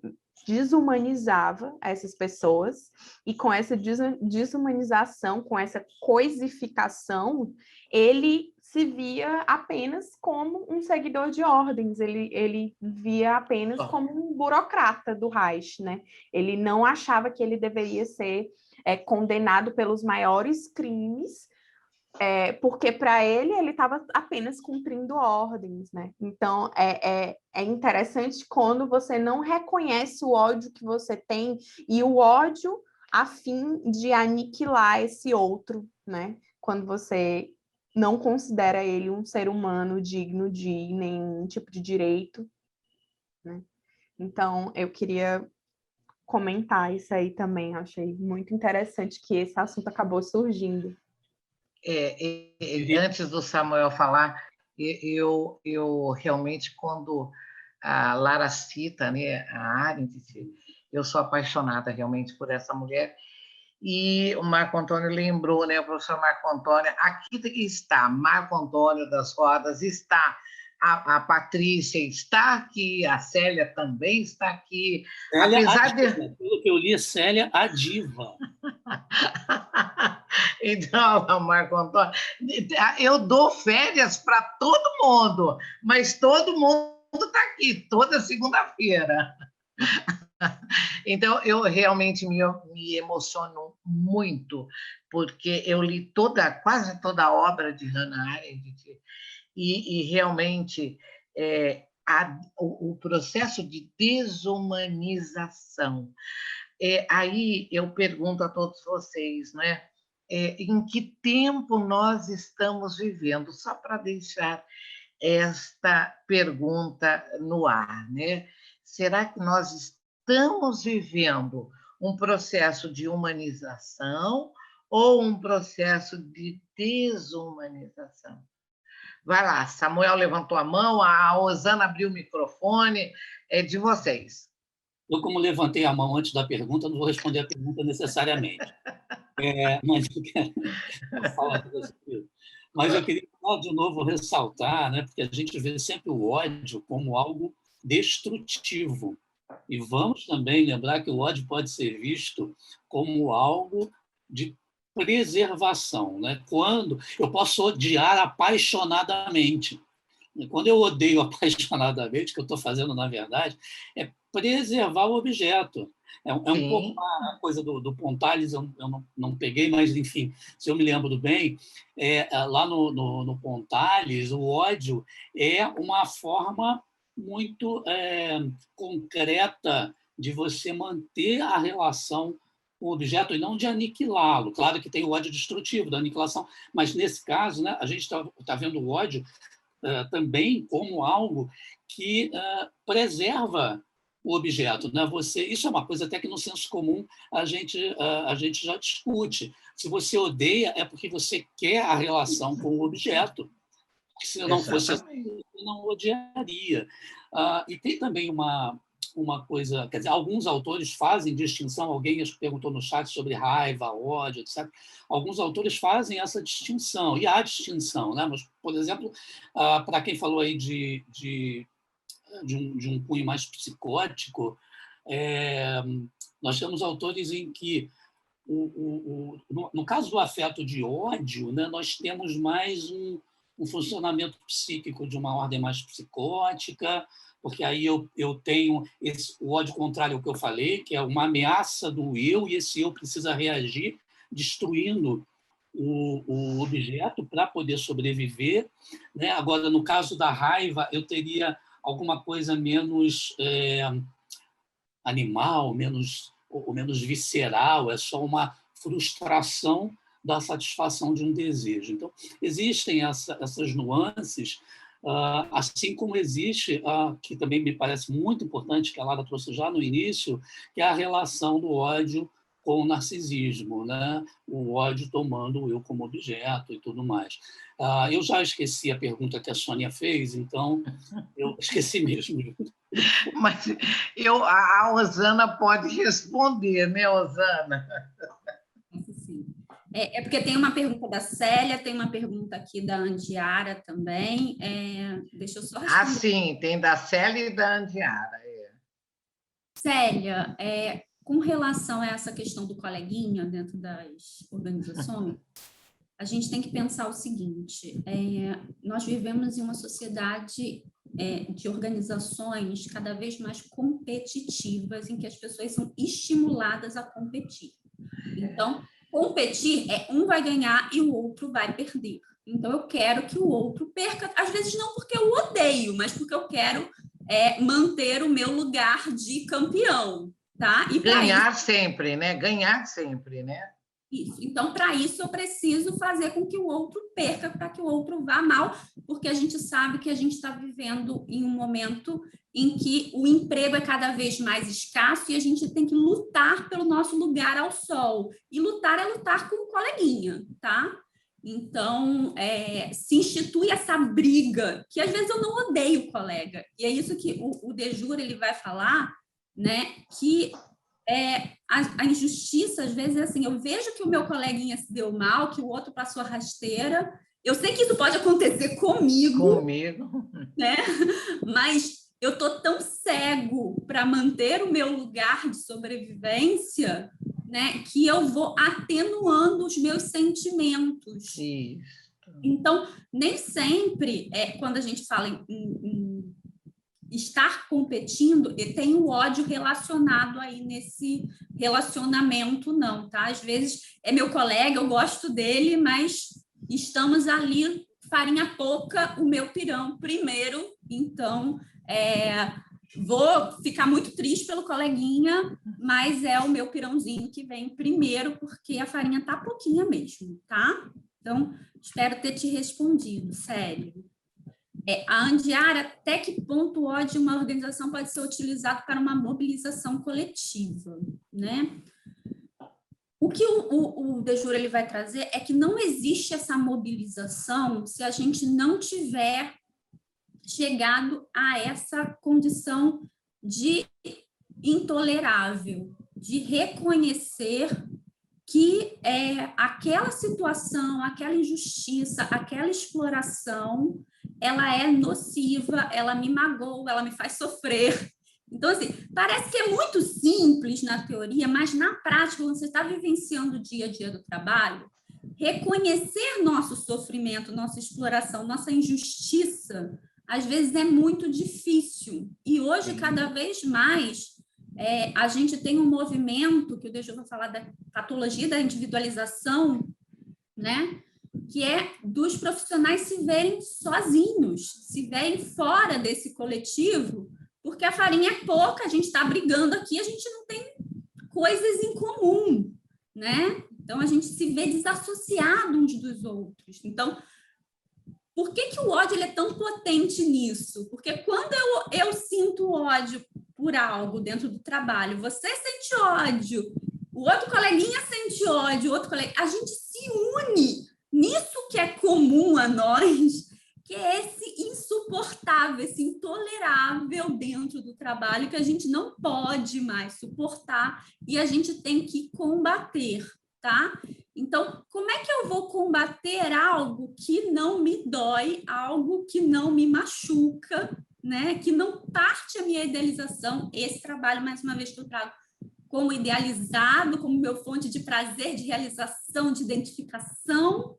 [SPEAKER 4] desumanizava essas pessoas, e com essa desumanização, com essa coisificação, ele se via apenas como um seguidor de ordens, ele via apenas como um burocrata do Reich, né? Ele não achava que ele deveria ser condenado pelos maiores crimes, porque para ele estava apenas cumprindo ordens, né? Então, é interessante quando você não reconhece o ódio que você tem, e o ódio a fim de aniquilar esse outro, né? Quando você não considera ele um ser humano digno de nenhum tipo de direito, né? Então, eu queria comentar isso aí também. Eu achei muito interessante que esse assunto acabou surgindo.
[SPEAKER 1] Antes do Samuel falar, Eu realmente, quando a Lara cita, né, a Arendt, eu sou apaixonada realmente por essa mulher. E o Marco Antônio lembrou, né, o professor Marco Antônio, aqui está Marco Antônio das Rodas, está a Patrícia, está aqui, a Célia também está aqui.
[SPEAKER 3] Célia,
[SPEAKER 1] apesar
[SPEAKER 3] diva,
[SPEAKER 1] de...
[SPEAKER 3] Pelo que eu li, Célia, a diva.
[SPEAKER 1] Então, Marco Antônio, eu dou férias para todo mundo, mas todo mundo está aqui, toda segunda-feira. Então, eu realmente me emociono muito, porque eu li quase toda a obra de Hannah Arendt, e realmente o processo de desumanização. Aí eu pergunto a todos vocês, né? Em que tempo nós estamos vivendo? Só para deixar esta pergunta no ar, né? Será que nós estamos vivendo um processo de humanização ou um processo de desumanização? Vai lá, Samuel levantou a mão, a Osana abriu o microfone, é de vocês.
[SPEAKER 3] Eu, como levantei a mão antes da pergunta, não vou responder a pergunta necessariamente. Mas eu quero falar mas eu queria de novo ressaltar, né, porque a gente vê sempre o ódio como algo destrutivo. E vamos também lembrar que o ódio pode ser visto como algo de preservação, né? Quando eu posso odiar apaixonadamente. Quando eu odeio apaixonadamente, o que eu estou fazendo, na verdade, é preservar o objeto. É um pouco a coisa do Pontales, eu não peguei, mas, enfim, se eu me lembro bem, lá no Pontales, o ódio é uma forma muito concreta de você manter a relação com o objeto e não de aniquilá-lo. Claro que tem o ódio destrutivo da aniquilação, mas, nesse caso, né, a gente está vendo o ódio também como algo que preserva o objeto, né? Isso é uma coisa até que no senso comum a gente já discute. Se você odeia, é porque você quer a relação com o objeto. Se não fosse assim, você não odiaria. E tem também uma coisa, quer dizer, alguns autores fazem distinção, alguém perguntou no chat sobre raiva, ódio, etc. Alguns autores fazem essa distinção, e há distinção, né? Mas, por exemplo, para quem falou aí de um cunho mais psicótico, nós temos autores em que, no caso do afeto de ódio, né, nós temos mais um funcionamento psíquico de uma ordem mais psicótica, porque aí eu tenho o ódio contrário ao que eu falei, que é uma ameaça do eu, e esse eu precisa reagir destruindo o objeto para poder sobreviver, né? Agora, no caso da raiva, eu teria alguma coisa menos animal, menos visceral, é só uma frustração da satisfação de um desejo. Então, existem essas nuances, assim como existe, que também me parece muito importante, que a Lara trouxe já no início, que é a relação do ódio com o narcisismo, né? O ódio tomando o eu como objeto e tudo mais. Eu já esqueci a pergunta que a Sônia fez, então eu esqueci mesmo.
[SPEAKER 1] Mas a Osana pode responder, né, Osana?
[SPEAKER 2] Sim. Porque tem uma pergunta da Célia, tem uma pergunta aqui da Andiara também. Deixa eu só responder.
[SPEAKER 1] Sim, tem da Célia e da Andiara.
[SPEAKER 2] Célia, com relação a essa questão do coleguinha dentro das organizações, a gente tem que pensar o seguinte: nós vivemos em uma sociedade de organizações cada vez mais competitivas, em que as pessoas são estimuladas a competir. Então, competir um vai ganhar e o outro vai perder. Então, eu quero que o outro perca, às vezes não porque eu odeio, mas porque eu quero manter o meu lugar de campeão, tá? E
[SPEAKER 1] ganhar sempre, né? Ganhar sempre, né?
[SPEAKER 2] Isso. Então, para isso, eu preciso fazer com que o outro perca, para que o outro vá mal, porque a gente sabe que a gente está vivendo em um momento em que o emprego é cada vez mais escasso e a gente tem que lutar pelo nosso lugar ao sol. E lutar é lutar com o coleguinha, tá? Então, se institui essa briga, que às vezes eu não odeio o colega. E é isso que o De Jure ele vai falar, né? Que a injustiça, às vezes, é assim, eu vejo que o meu coleguinha se deu mal, que o outro passou a rasteira. Eu sei que isso pode acontecer comigo. Né? Mas eu estou tão cego para manter o meu lugar de sobrevivência, né, que eu vou atenuando os meus sentimentos.
[SPEAKER 1] Isso.
[SPEAKER 2] Então, nem sempre, quando a gente fala em estar competindo, tem o ódio relacionado aí nesse relacionamento, não, tá? Às vezes é meu colega, eu gosto dele, mas estamos ali, farinha pouca, o meu pirão primeiro, então vou ficar muito triste pelo coleguinha, mas é o meu pirãozinho que vem primeiro, porque a farinha tá pouquinha mesmo, tá? Então, espero ter te respondido, sério. A Andiara, até que ponto o ódio de uma organização pode ser utilizado para uma mobilização coletiva, né? O que o De Jure ele vai trazer é que não existe essa mobilização se a gente não tiver chegado a essa condição de intolerável, de reconhecer que aquela situação, aquela injustiça, aquela exploração, ela é nociva, ela me magoa, ela me faz sofrer. Então, assim, parece que é muito simples na teoria, mas na prática, quando você está vivenciando o dia a dia do trabalho, reconhecer nosso sofrimento, nossa exploração, nossa injustiça, às vezes é muito difícil. E hoje, cada vez mais, a gente tem um movimento, que o De Jure vai falar da patologia da individualização, né? Que é dos profissionais se verem sozinhos, se verem fora desse coletivo, porque a farinha é pouca, a gente está brigando aqui, a gente não tem coisas em comum, né? Então, a gente se vê desassociado uns dos outros. Então, por que o ódio ele é tão potente nisso? Porque quando eu sinto ódio por algo dentro do trabalho, você sente ódio, o outro coleguinha sente ódio, o outro colega, a gente se une nisso que é comum a nós, que é esse insuportável, esse intolerável dentro do trabalho que a gente não pode mais suportar e a gente tem que combater, tá? Então, como é que eu vou combater algo que não me dói, algo que não me machuca, né? Que não parte a minha idealização? Esse trabalho, mais uma vez, que eu trago como idealizado, como meu fonte de prazer, de realização, de identificação.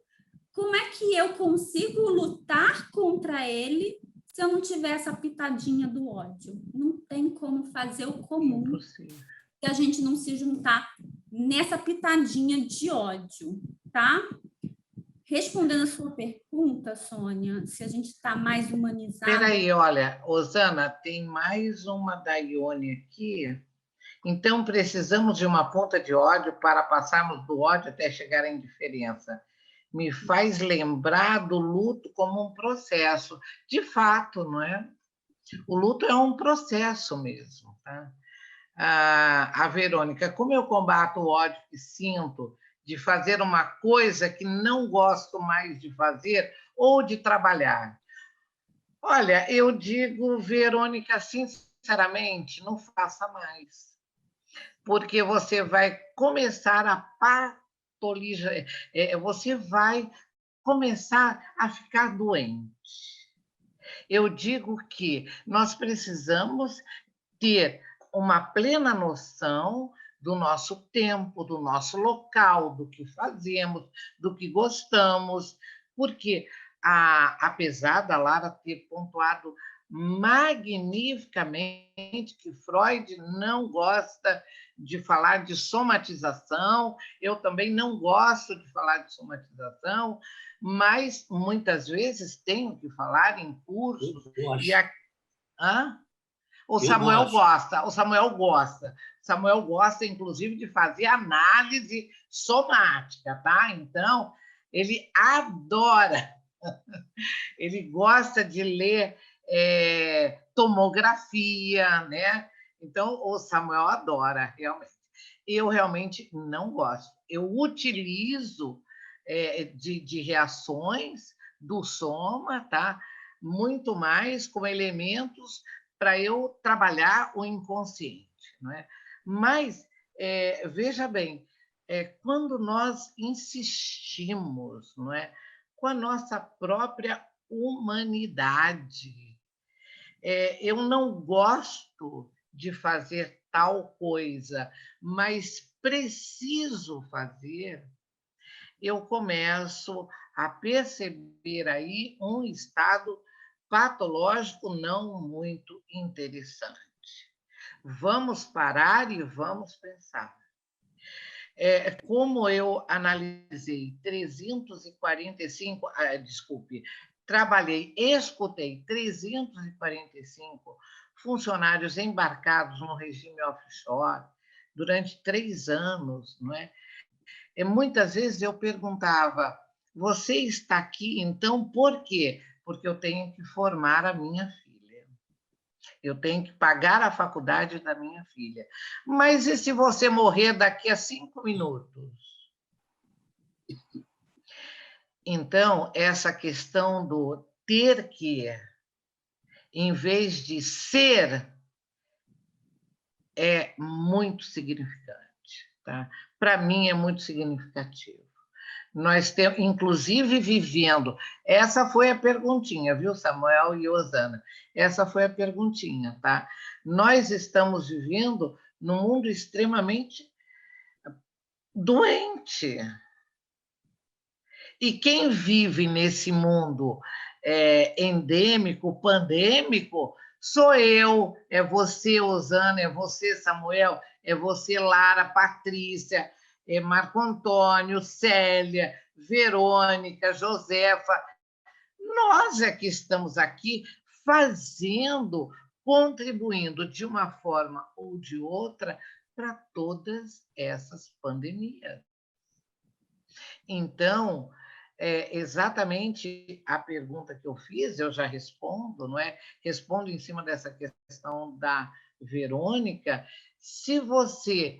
[SPEAKER 2] Como é que eu consigo lutar contra ele se eu não tiver essa pitadinha do ódio? Não tem como fazer o comum se a gente não se juntar nessa pitadinha de ódio, tá? Respondendo a sua pergunta, Sônia, se a gente está mais humanizado...
[SPEAKER 1] Espera aí, olha, Osana, tem mais uma da Ione aqui. Então, precisamos de uma ponta de ódio para passarmos do ódio até chegar à indiferença. Me faz lembrar do luto como um processo. De fato, não é? O luto é um processo mesmo, tá? A Verônica, como eu combato o ódio que sinto de fazer uma coisa que não gosto mais de fazer ou de trabalhar? Olha, eu digo, Verônica, sinceramente, não faça mais, porque você vai começar a patologizar, você vai começar a ficar doente. Eu digo que nós precisamos ter uma plena noção do nosso tempo, do nosso local, do que fazemos, do que gostamos, porque, apesar da Lara ter pontuado magnificamente que Freud não gosta de falar de somatização, eu também não gosto de falar de somatização, mas muitas vezes tenho que falar em cursos. O Samuel gosta, inclusive, de fazer análise somática, tá? Então, ele adora, ele gosta de ler tomografia, né? Então, o Samuel adora, realmente. Eu realmente não gosto. Eu utilizo de reações do soma, tá? Muito mais com elementos para eu trabalhar o inconsciente. Não é? Mas, veja bem, quando nós insistimos, não é, com a nossa própria humanidade, eu não gosto de fazer tal coisa, mas preciso fazer, eu começo a perceber aí um estado patológico não muito interessante. Vamos parar e vamos pensar. Como eu analisei 345, desculpe, escutei 345 funcionários embarcados no regime offshore durante 3 anos, não é? Muitas vezes eu perguntava, você está aqui, então, por quê? Porque eu tenho que formar a minha filha. Eu tenho que pagar a faculdade da minha filha. Mas e se você morrer daqui a 5 minutos? Então, essa questão do ter que, em vez de ser, é muito significante. Tá? Para mim, é muito significativo. Nós temos, inclusive, vivendo. Essa foi a perguntinha, viu, Samuel e Osana? Essa foi a perguntinha, tá? Nós estamos vivendo num mundo extremamente doente. E quem vive nesse mundo endêmico, pandêmico, sou eu, é você, Osana, é você, Samuel, é você, Lara, Patrícia, Marco Antônio, Célia, Verônica, Josefa. Nós é que estamos aqui fazendo, contribuindo de uma forma ou de outra para todas essas pandemias. Então, exatamente a pergunta que eu fiz, eu já respondo, não é? Respondo em cima dessa questão da Verônica. Se você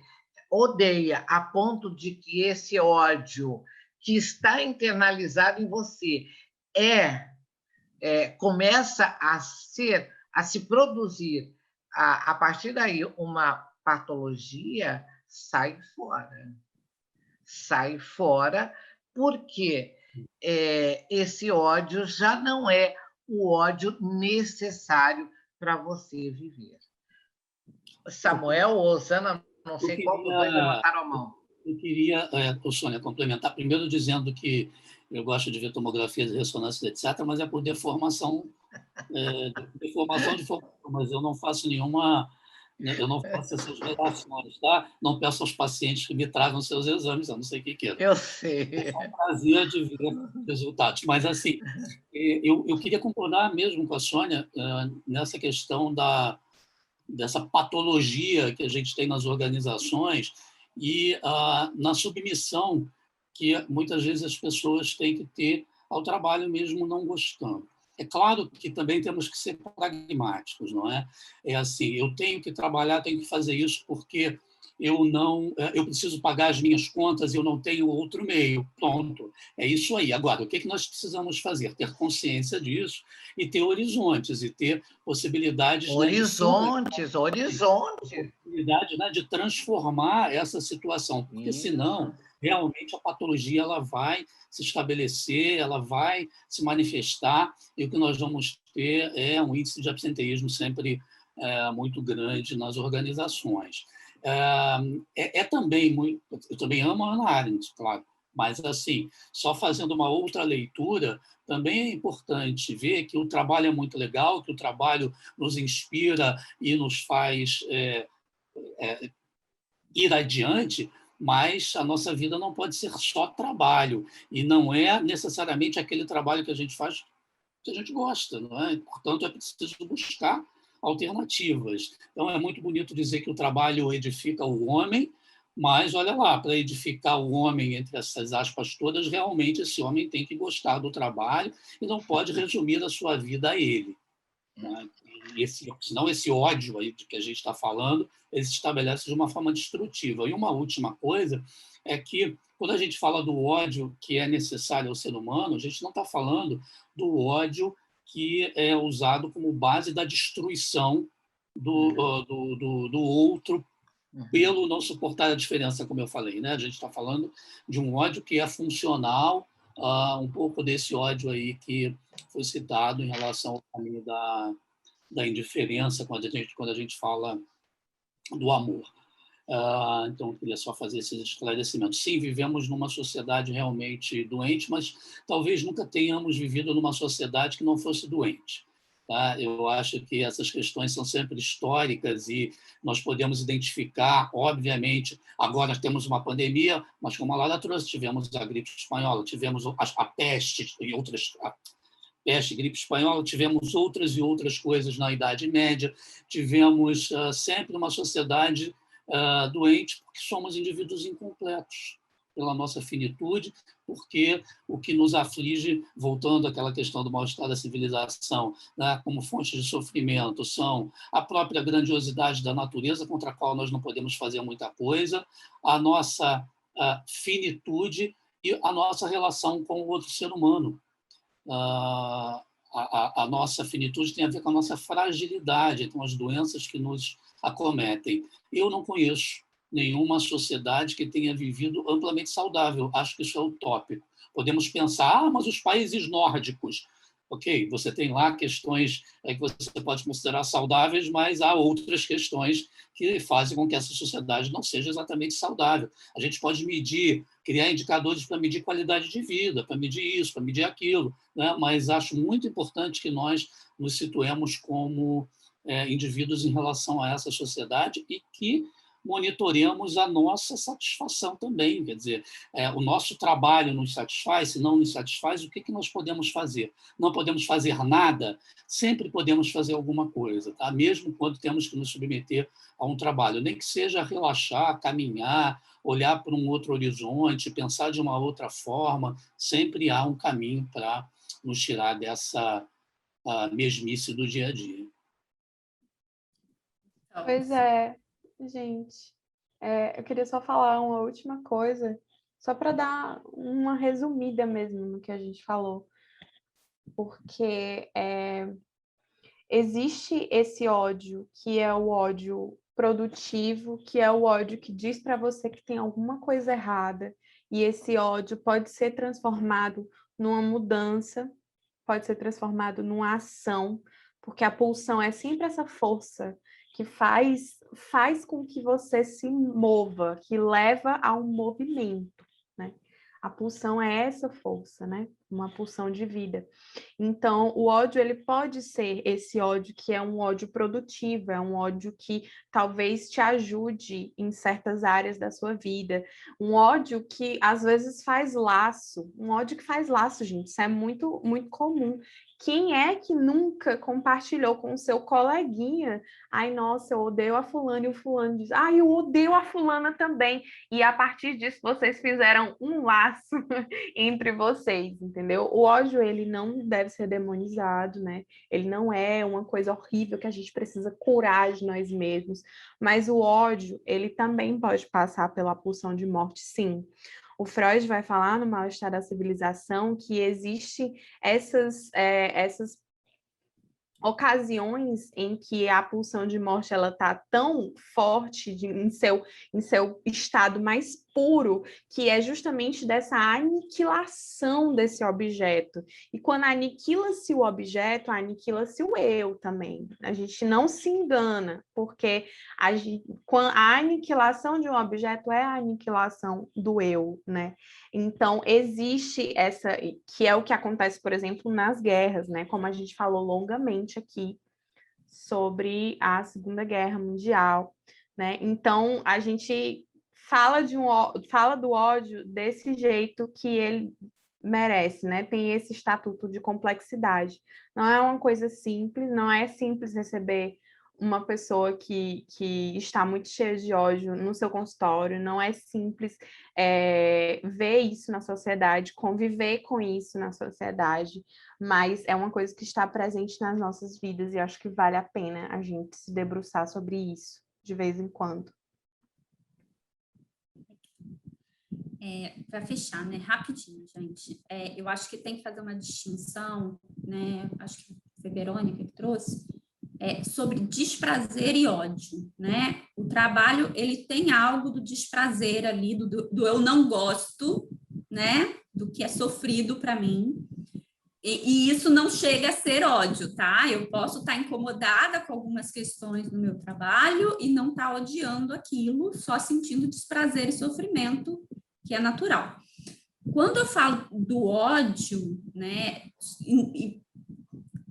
[SPEAKER 1] odeia a ponto de que esse ódio que está internalizado em você começa a se produzir a partir daí uma patologia, sai fora. Sai fora, porque esse ódio já não é o ódio necessário para você viver. Samuel ou Osana, não sei qual dos dois levantaram a mão.
[SPEAKER 3] Eu queria, Sônia, complementar, primeiro dizendo que eu gosto de ver tomografias de ressonância, etc., mas é por deformação, mas eu não faço nenhuma... Eu não faço essas relações, tá? Não peço aos pacientes que me tragam seus exames, a não ser que queiram.
[SPEAKER 1] Eu sei.
[SPEAKER 3] É um prazer de ver resultados. Mas, assim, eu queria concordar mesmo com a Sônia nessa questão dessa patologia que a gente tem nas organizações e na submissão que muitas vezes as pessoas têm que ter ao trabalho mesmo não gostando. É claro que também temos que ser pragmáticos, não é? É assim, eu tenho que trabalhar, tenho que fazer isso porque eu preciso pagar as minhas contas e eu não tenho outro meio. Pronto, é isso aí. Agora, o que nós precisamos fazer? Ter consciência disso e ter horizontes, e ter possibilidades...
[SPEAKER 1] Horizontes.
[SPEAKER 3] Possibilidade, né, de transformar essa situação, porque senão, realmente, a patologia ela vai se estabelecer, ela vai se manifestar, e o que nós vamos ter é um índice de absenteísmo sempre muito grande nas organizações. Também muito... Eu também amo a Hannah Arendt, claro, mas, assim, só fazendo uma outra leitura, também é importante ver que o trabalho é muito legal, que o trabalho nos inspira e nos faz ir adiante, mas a nossa vida não pode ser só trabalho, e não é necessariamente aquele trabalho que a gente faz que a gente gosta, não é? Portanto, é preciso buscar alternativas. Então, é muito bonito dizer que o trabalho edifica o homem, mas, olha lá, para edificar o homem, entre essas aspas todas, realmente esse homem tem que gostar do trabalho e não pode resumir a sua vida a ele. Né? Senão esse ódio aí de que a gente está falando, ele se estabelece de uma forma destrutiva. E uma última coisa é que, quando a gente fala do ódio que é necessário ao ser humano, a gente não está falando do ódio que é usado como base da destruição do outro pelo não suportar a diferença, como eu falei, né? A gente está falando de um ódio que é funcional, um pouco desse ódio aí que foi citado em relação ao caminho da indiferença, quando a gente fala do amor. Então, eu queria só fazer esses esclarecimentos. Sim, vivemos numa sociedade realmente doente, mas talvez nunca tenhamos vivido numa sociedade que não fosse doente. Tá? Eu acho que essas questões são sempre históricas e nós podemos identificar, obviamente, agora temos uma pandemia, mas como a Lara trouxe, tivemos a gripe espanhola, tivemos a peste e outras... Peste, gripe espanhola, tivemos outras e outras coisas na Idade Média, tivemos sempre uma sociedade doente porque somos indivíduos incompletos pela nossa finitude, porque o que nos aflige, voltando àquela questão do mal-estar da civilização, né, como fontes de sofrimento, são a própria grandiosidade da natureza, contra a qual nós não podemos fazer muita coisa, a nossa finitude e a nossa relação com o outro ser humano. A nossa finitude tem a ver com a nossa fragilidade, com as doenças que nos acometem. Eu não conheço nenhuma sociedade que tenha vivido amplamente saudável. Acho que isso é utópico. Podemos pensar, mas os países nórdicos, ok, você tem lá questões que você pode considerar saudáveis, mas há outras questões que fazem com que essa sociedade não seja exatamente saudável. A gente pode medir, criar indicadores para medir qualidade de vida, para medir isso, para medir aquilo, né? Mas acho muito importante que nós nos situemos como indivíduos em relação a essa sociedade e que monitoremos a nossa satisfação também. Quer dizer, o nosso trabalho nos satisfaz, se não nos satisfaz, o que nós podemos fazer? Não podemos fazer nada? Sempre podemos fazer alguma coisa, tá? Mesmo quando temos que nos submeter a um trabalho, nem que seja relaxar, caminhar, olhar para um outro horizonte, pensar de uma outra forma, sempre há um caminho para nos tirar dessa mesmice do dia a dia.
[SPEAKER 4] Pois é, gente. Eu queria só falar uma última coisa, só para dar uma resumida mesmo no que a gente falou. Porque existe esse ódio, que é o ódio produtivo, que é o ódio que diz para você que tem alguma coisa errada, e esse ódio pode ser transformado numa mudança, pode ser transformado numa ação, porque a pulsão é sempre essa força que faz com que você se mova, que leva a um movimento, né? A pulsão é essa força, né? Uma pulsão de vida. Então, o ódio, ele pode ser esse ódio que é um ódio produtivo, é um ódio que talvez te ajude em certas áreas da sua vida. Um ódio que, às vezes, faz laço. Um ódio que faz laço, gente. Isso é muito, muito comum. Quem é que nunca compartilhou com o seu coleguinha? Ai, nossa, eu odeio a fulana, e o fulano diz, ai, eu odeio a fulana também. E a partir disso, vocês fizeram um laço entre vocês, entendeu? O ódio, ele não deve ser demonizado, né? Ele não é uma coisa horrível que a gente precisa curar de nós mesmos, mas o ódio, ele também pode passar pela pulsão de morte, sim. O Freud vai falar no Mal-Estar da Civilização que existe essas ocasiões em que a pulsão de morte ela está tão forte em seu estado mais puro, que é justamente dessa aniquilação desse objeto. E quando aniquila-se o objeto, aniquila-se o eu também. A gente não se engana, porque a aniquilação de um objeto é a aniquilação do eu, né? Então, existe essa, que é o que acontece, por exemplo, nas guerras, né? Como a gente falou longamente aqui sobre a Segunda Guerra Mundial, né? Então, a gente fala do ódio desse jeito que ele merece, né? Tem esse estatuto de complexidade. Não é uma coisa simples, não é simples receber uma pessoa que está muito cheia de ódio no seu consultório, não é simples ver isso na sociedade, conviver com isso na sociedade, mas é uma coisa que está presente nas nossas vidas e acho que vale a pena a gente se debruçar sobre isso de vez em quando.
[SPEAKER 2] para fechar, né, rapidinho, gente, eu acho que tem que fazer uma distinção, né, acho que foi Verônica que trouxe, sobre desprazer e ódio, né? O trabalho, ele tem algo do desprazer ali, do eu não gosto, né? Do que é sofrido para mim, e isso não chega a ser ódio, tá? Eu posso estar incomodada com algumas questões no meu trabalho e não estar odiando aquilo, só sentindo desprazer e sofrimento, que é natural. Quando eu falo do ódio, né,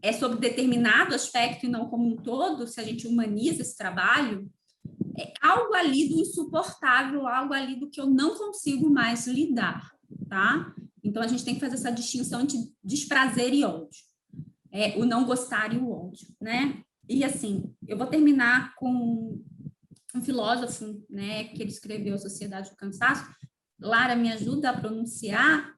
[SPEAKER 2] é sobre determinado aspecto e não como um todo, se a gente humaniza esse trabalho, é algo ali do insuportável, algo ali do que eu não consigo mais lidar, tá? Então, a gente tem que fazer essa distinção entre desprazer e ódio. O não gostar e o ódio, né? E, assim, eu vou terminar com um filósofo, né, que ele escreveu A Sociedade do Cansaço. Lara, me ajuda a pronunciar?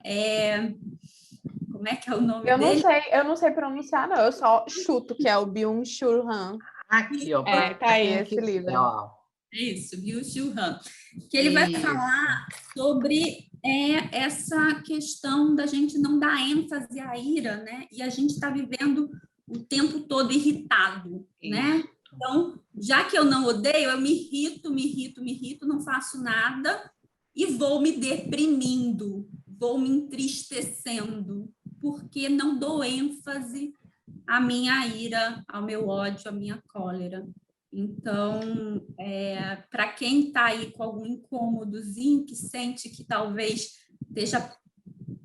[SPEAKER 2] Como é que é o nome dele?
[SPEAKER 4] Eu não sei pronunciar, não. Eu só chuto, que é o Byung-Chul Han.
[SPEAKER 1] Aqui, ó.
[SPEAKER 4] Tá aí esse livro.
[SPEAKER 1] Ó.
[SPEAKER 2] Isso, Byung-Chul Han. Que ele vai falar sobre essa questão da gente não dar ênfase à ira, né? E a gente está vivendo o tempo todo irritado, né? Então, já que eu não odeio, eu me irrito, não faço nada e vou me deprimindo, vou me entristecendo, porque não dou ênfase à minha ira, ao meu ódio, à minha cólera. Então, para quem está aí com algum incômodozinho, que sente que talvez esteja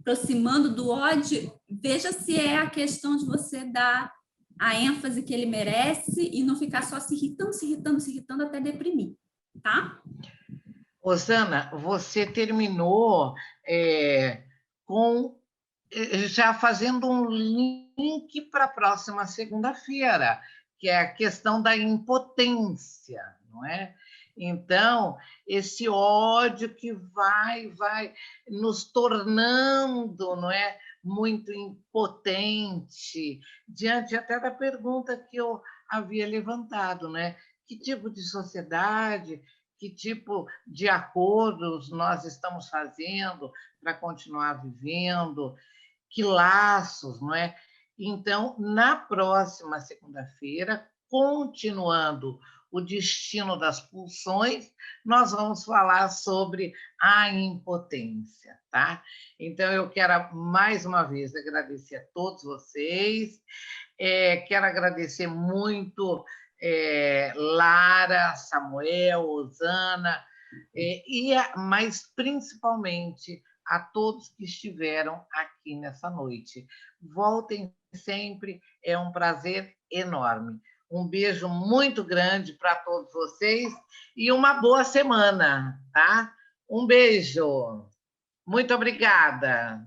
[SPEAKER 2] aproximando do ódio, veja se é a questão de você dar a ênfase que ele merece e não ficar só se irritando até deprimir, tá?
[SPEAKER 1] Rosana, você terminou já fazendo um link para a próxima segunda-feira, que é a questão da impotência, não é? Então, esse ódio que vai nos tornando, não é, muito impotente, diante até da pergunta que eu havia levantado, né? Que tipo de sociedade, que tipo de acordos nós estamos fazendo para continuar vivendo, que laços, não é? Então, na próxima segunda-feira, continuando o destino das pulsões, nós vamos falar sobre a impotência, tá? Então, eu quero mais uma vez agradecer a todos vocês, quero agradecer muito Lara, Samuel, Rosana, mas principalmente a todos que estiveram aqui nessa noite. Voltem sempre, é um prazer enorme. Um beijo muito grande para todos vocês e uma boa semana, tá? Um beijo. Muito obrigada.